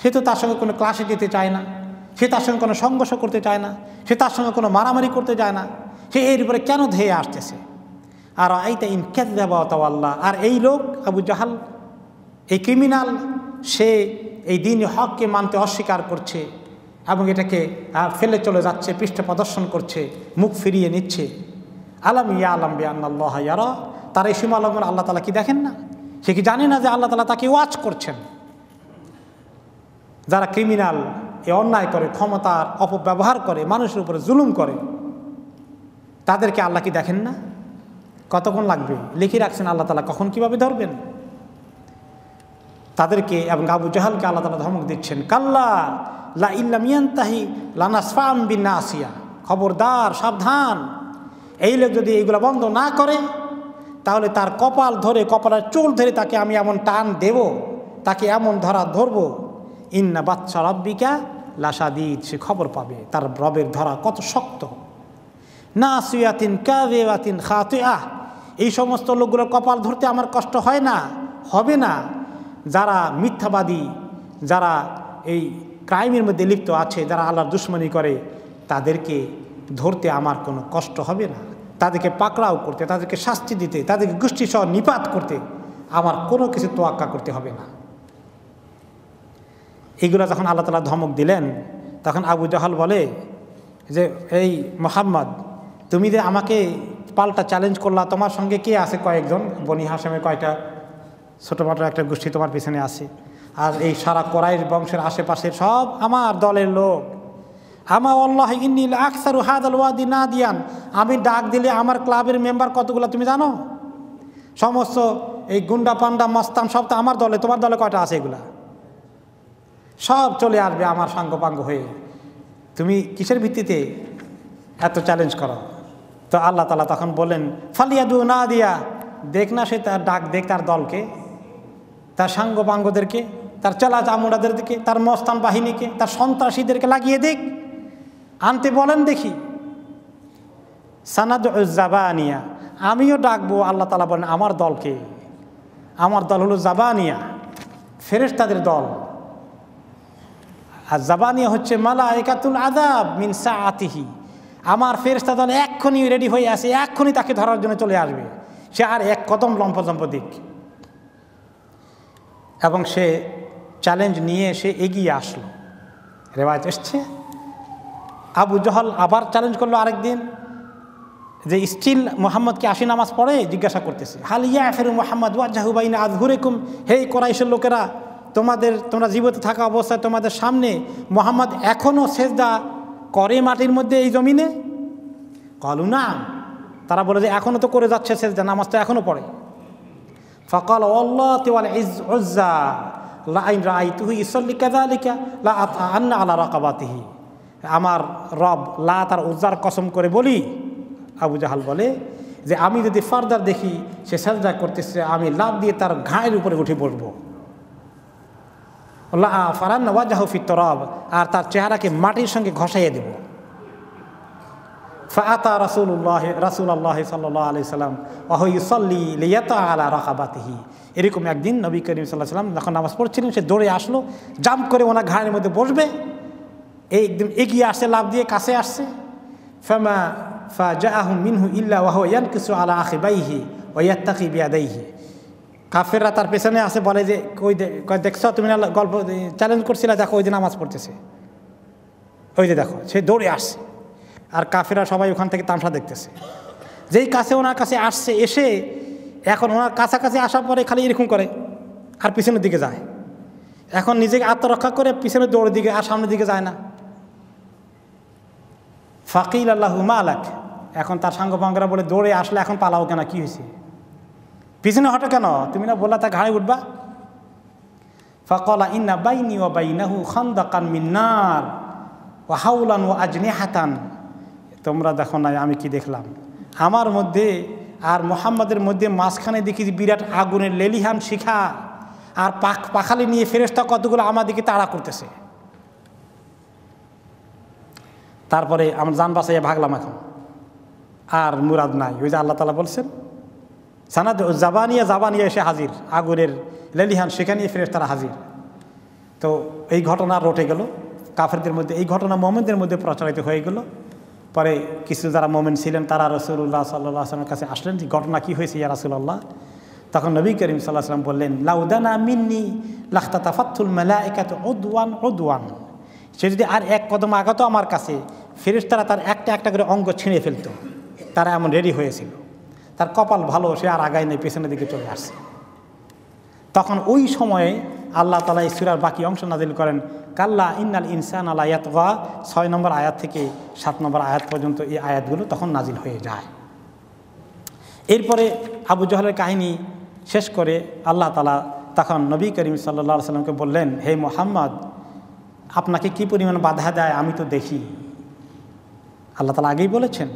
সে তো তার সঙ্গে কোনো ক্লাসে যেতে চায় না, সে তার সঙ্গে কোনো সংঘর্ষ করতে চায় না, সে তার সঙ্গে কোনো মারামারি করতে চায় না, সে এর উপরে কেন ধেয়ে আসতেছে? আর আইতা ইন কাযযাবা ওয়া তাওয়াল্লা, আর এই লোক আবু জাহাল, এই ক্রিমিনাল, সে এই দ্বীন হককে মানতে অস্বীকার করছে এবং এটাকে ফেলে চলে যাচ্ছে, পৃষ্ঠ প্রদর্শন করছে, মুখ ফিরিয়ে নিচ্ছে। আলাম ইয়ালাম বিআন্নাল্লাহা ইয়ারা, তার এই সীমা লঙ্ঘন আল্লাহ তাআলা কি দেখেন না? সে কি জানে না যে আল্লাহ তাআলা তাকে ওয়াচ করছেন? যারা ক্রিমিনাল, এ অন্যায় করে, ক্ষমতার অপব্যবহার করে, মানুষের উপরে জুলুম করে, তাদেরকে আল্লাহ কি দেখেন না? কতক্ষণ লাগবে? লিখে রাখছেন আল্লাহ তাআলা, কখন কিভাবে ধরবেন তাদেরকে। এবং আবু জাহালকে আল্লাহ তাআলা ধমক দিচ্ছেন, কাল্লা লা ইল্লাম ইয়ানতাহি লানাসফাম বিন্নাসিয়া, খবরদার, সাবধান, এই লোক যদি এইগুলো বন্ধ না করে তাহলে তার কপাল ধরে, কপালের চুল ধরে তাকে আমি এমন টান দেব, তাকে এমন ধরবো, ইন্না বাতশা রাব্বিকা লাশাদীদ, সে খবর পাবে তার রবের ধরা কত শক্ত। নাসিয়াতিন কাযিবাতিন খাতিআহ, এই সমস্ত লোকগুলোর কপাল ধরতে আমার কষ্ট হয় না, হবে না। যারা মিথ্যাবাদী, যারা এই ক্রাইমের মধ্যে লিপ্ত আছে, যারা আল্লাহর দুশমনি করে, তাদেরকে ধরতে আমার কোনো কষ্ট হবে না, তাদেরকে পাকড়াও করতে, তাদেরকে শাস্তি দিতে, তাদেরকে গোষ্ঠীসহ নিপাত করতে আমার কোনো কিছু তোয়াক্কা করতে হবে না। এইগুলো যখন আল্লাহ তাআলা ধমক দিলেন, তখন আবু জাহাল বলে যে, এই মুহাম্মদ, তুমি যে আমাকে পাল্টা চ্যালেঞ্জ করলা, তোমার সঙ্গে কে আছে? কয়েকজন বনি হাশেমের কয়টা ছোটোখাটো একটা গোষ্ঠী তোমার পিছনে আছে, আর এই সারা কোরাইশ বংশের আশেপাশের সব আমার দলের লোক। আমা আল্লাহ ইন্নী আকসারু হাদাল ওয়াদি নাদিয়ান, আমি ডাক দিলে আমার ক্লাবের মেম্বার কতগুলো তুমি জানো? সমস্ত এই গুন্ডা পান্ডা মস্তান সব তো আমার দলে, তোমার দলে কয়টা আছে? এগুলা সব চলে আসবে আমার সাঙ্গপাঙ্গ হয়ে। তুমি কিসের ভিত্তিতে এত চ্যালেঞ্জ করো? তো আল্লাহ তাআলা তখন বলেন, ফালিয়াদু নাদিয়া, দেখ না, সে তার ডাক দেখ, তার দলকে, তার সাঙ্গপাঙ্গদেরকে, তার চেলা চামুন্ডাদেরকে, তার মস্তান বাহিনীকে, তার সন্ত্রাসীদেরকে লাগিয়ে দেখ, আনতে বলেন দেখি। সানাদউজ জাবানিয়া, আমিও ডাকবো, আল্লাহ তাআলা বলেন, আমার দলকে। আমার দল হলো জাবানিয়া, ফেরেশতাদের দল। আর জাবানিয়া হচ্ছে মালায়েকাতুল আযাব মিন সাআতিহি, আমার ফেরেশতা দল এক্ষুনি রেডি হয়ে আছে, এক্ষুনি তাকে ধরার জন্য চলে আসবে, সে আর এক কদম লম্ফজম্প দিক। এবং সে চ্যালেঞ্জ নিয়ে সে এগিয়ে আসলো। রেওয়ায়েত এসছে আবু জাহল আবার চ্যালেঞ্জ করলো আরেকদিন, যে স্টিল মোহাম্মদ কি আসি নামাজ পড়ে জিজ্ঞাসা করতেছে। হাল ইয়াফিরু মুহাম্মদ ওয়াজহু বাইনা আযহুরিকুম, হে কুরাইশের লোকেরা, তোমরা জীবিত থাকা অবস্থায় তোমাদের সামনে মোহাম্মদ এখনও সেজদা করে মাটির মধ্যে এই জমিনে? ক্বালু নাম, তারা বলে যে এখনও তো করে যাচ্ছে সেজদা, নামাজ তো এখনও পড়ে। ফাকাল ওয়াল্লাহি ওয়াল উজ্জা লা ইন রাআইতুহু ইউসাল্লি কাযালিকা লা আতআন্না আলা রাকাবাতিহি, আমার রব লাত আর উজ্জার কসম করে বলি, আবু জাহাল বলে যে আমি যদি ফার্দার দেখি সে সাজদা করতেছে, আমি লাত দিয়ে তার ঘাড়ের উপরে উঠে বসবো। লা ফারান্না ওয়াজহু ফি তুরাব, আর তার চেহারাকে মাটির সঙ্গে ঘষাইয়ে দেব। ফাআতা রাসূলুল্লাহ সাল্লাল্লাহু আলাইহি সাল্লাম ওয়া হুয়া ইউসাল্লি লিয়াতা আলা রাকাবাতিহি, এরকম একদিন নবী করিম সাল্লাল্লাহু আলাইহি সাল্লাম যখন নামাজ পড়ছিলেন, সে দৌড়ে আসলো, জাম্প করে ওনার ঘাড়ের মধ্যে বসবে, এই একদম এগিয়ে আসছে, লাফ দিয়ে কাছে আসছে। ফামা ফাজাআহু মিনহু ইল্লা ওয়া হুয়া ইয়ানকিসু আলা আখিবাইহি ওয়া ইয়াত্তাকি বিয়াদাইহি, কাফেররা তার পেছনে আসে, বলে যে কই দেখছো তুমি না গল্প চ্যালেঞ্জ করছিলে, দেখো ওই যে নামাজ পড়তেছে, ওই যে দেখো, সে দৌড়ে আসছে। আর কাফেররা সবাই ওখান থেকে তামসা দেখতেছে। যেই কাছে ওনার কাছে আসছে, এসে এখন ওনার কাছাকাছি আসার পরে খালি এরকম করে আর পিছনের দিকে যায়। এখন নিজেকে আত্মরক্ষা করে পিছনের দৌড়ের দিকে আর সামনের দিকে যায় না। ফাকিল আল্লাহু মালাক, এখন তার সাঙ্গপাঙ্গরা বলে দৌড়ে আসলে এখন পালাও কেন, কি হয়েছে, পিছনে হটো কেন, তুমি না বললা তা ঘাড়ে উঠবা। ফাকালা ইন্না বাইনি ওয়া বাইনাহু খান্দাকান মিন নার ওয়া হাওলান ওয়া আজনিহাতান, তোমরা দেখো না আমি কি দেখলাম, আমার মধ্যে আর মুহাম্মাদের মধ্যে মাঝখানে দেখি বিরাট আগুনের লেলিহান শিখা, আর পাখালি নিয়ে ফেরেশতা কতগুলো আমাদেরকে তাড়া করতেছে। তারপরে আমরা জান বাঁচাইয়া ভাগলাম, এখন আর মুরাদ নাই। ওই যে আল্লাহ তাআলা বলছেন সানাদ জাবানিয়া এসে হাজির, আগুনের লেলিহান শিখা নিয়ে ফেরেশতারা হাজির। তো এই ঘটনা রটে গেল কাফেরদের মধ্যে, এই ঘটনা মুমিনদের মধ্যে প্রচারিত হয়ে গেল। পরে কিছু যারা মুমিন ছিলেন তারা রাসূলুল্লাহ সাল্লাল্লাহু আলাইহি ওয়াসাল্লামের কাছে আসলেন, যে ঘটনা কী হয়েছে ইয়া রাসূলুল্লাহ। তখন নবী করিম সাল্লাল্লাহু আলাইহি ওয়াসাল্লাম বললেন, লাউদানা মিন্নি লাখতাতাফাতুল মালাইকাতু উদওয়ান, সে যদি আর এক কদম আগাতো আমার কাছে, ফেরেশতারা তার একটা একটা করে অঙ্গ ছিঁড়ে ফেলতো, তারা এমন রেডি হয়েছিল। তার কপাল ভালো, সে আর আগায় নেই, পেছনের দিকে চলে আসছে। তখন ওই সময়ে আল্লাহ তাআলা এই সূরার বাকি অংশ নাযিল করেন, কাল্লা ইন্নাল ইনসানা লা ইয়াতগা, 6 নম্বর আয়াত থেকে 7 নম্বর আয়াত পর্যন্ত এই আয়াতগুলো তখন নাজিল হয়ে যায়। এরপরে আবু জাহলের কাহিনী শেষ করে আল্লাহ তাআলা তখন নবী করিম সাল্লাল্লাহু আলাইহি ওয়াসাল্লামকে বললেন, হে মুহাম্মদ, আপনাকে কি পরিমাণ বাধা দেয় আমি তো দেখি। আল্লাহ তাআলা আগেই বলেছেন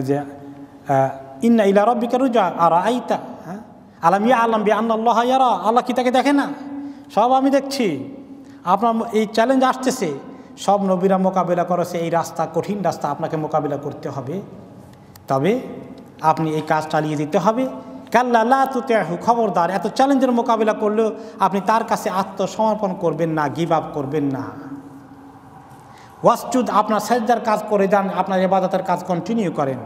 যে ইন্না ইলা রাব্বিকা রুজা আরাআইতা আলাম ইয়ালাম বিআন্নাল্লাহা ইয়ারা, আল্লাহ কি তাকে দেখে না? সব আমি দেখছি। আপনার এই চ্যালেঞ্জ আসতেছে, সব নবীরা মোকাবিলা করেছে, এই রাস্তা কঠিন রাস্তা আপনাকে মোকাবিলা করতে হবে, তবে আপনি এই কাজ চালিয়ে দিতে হবে। কাল্লা লা তুতিহু, খবরদার এত চ্যালেঞ্জের মোকাবিলা করলেও আপনি তার কাছে আত্মসমর্পণ করবেন না, গিভ আপ করবেন না। ওয়াসজুদ, আপনার সাজদার কাজ করে যান, আপনার ইবাদতের কাজ কন্টিনিউ করেন।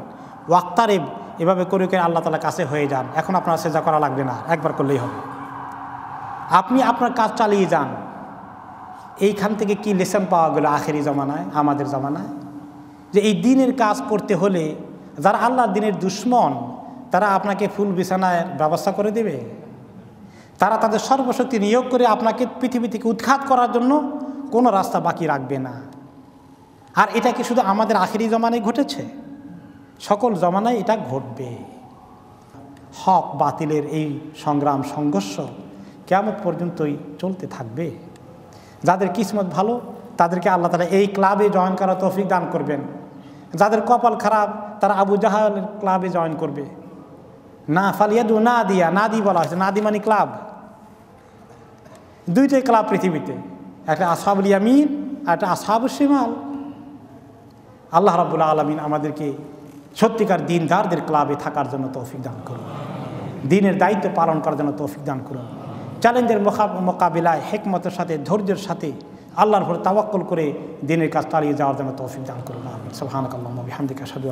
ওয়াক্তারিব, এভাবে করে করে আল্লাহ তাআলার কাছে হয়ে যান, এখন আপনার সেজদা করা লাগবে না, একবার করলেই হবে। আপনি আপনার কাজ চালিয়ে যান। এইখান থেকে কি লেসন পাওয়া গেল আখেরি জমানায়, আমাদের জমানায়, যে এই দিনের কাজ করতে হলে যারা আল্লাহর দিনের দুশ্মন, তারা আপনাকে ফুল বিছানার ব্যবস্থা করে দেবে। তারা তাদের সর্বশক্তি নিয়োগ করে আপনাকে পৃথিবী থেকে উৎখাত করার জন্য কোনো রাস্তা বাকি রাখবে না। আর এটা কি শুধু আমাদের আখেরি জমানায় ঘটেছে? সকল জমানায় এটা ঘটবে। হক বাতিলের এই সংগ্রাম সংঘর্ষ কিয়ামত পর্যন্তই চলতে থাকবে। যাদের কিসমত ভালো তাদেরকে আল্লাহ তাআলা এই ক্লাবে জয়েন করার তৌফিক দান করবেন। যাদের কপাল খারাপ তারা আবু জাহালের ক্লাবে জয়েন করবে। না ফালিয়াদু নাদিয়া, নাদি বলা হয়েছে, নাদি মানে ক্লাব। দুইটাই ক্লাব পৃথিবীতে, একটা আসহাবুল ইয়ামিন আর একটা আসহাবুশ শিমাল। আল্লাহ রাব্বুল আলামিন আমাদেরকে সত্যিকার দিনদারদের ক্লাবে থাকার জন্য তৌফিক দান করুন, দিনের দায়িত্ব পালন করার জন্য তৌফিক দান করুন। চ্যালেঞ্জের মোকাবিলায় হিকমতের সাথে, ধৈর্যের সাথে, আল্লাহর উপর তাওয়াক্কুল করে দিনের কাজ চালিয়ে যাওয়ার জন্য তৌফিক দান করুন। সুবহানাকাল্লাহুম্মা ওয়া বিহামদিকা আশহাদু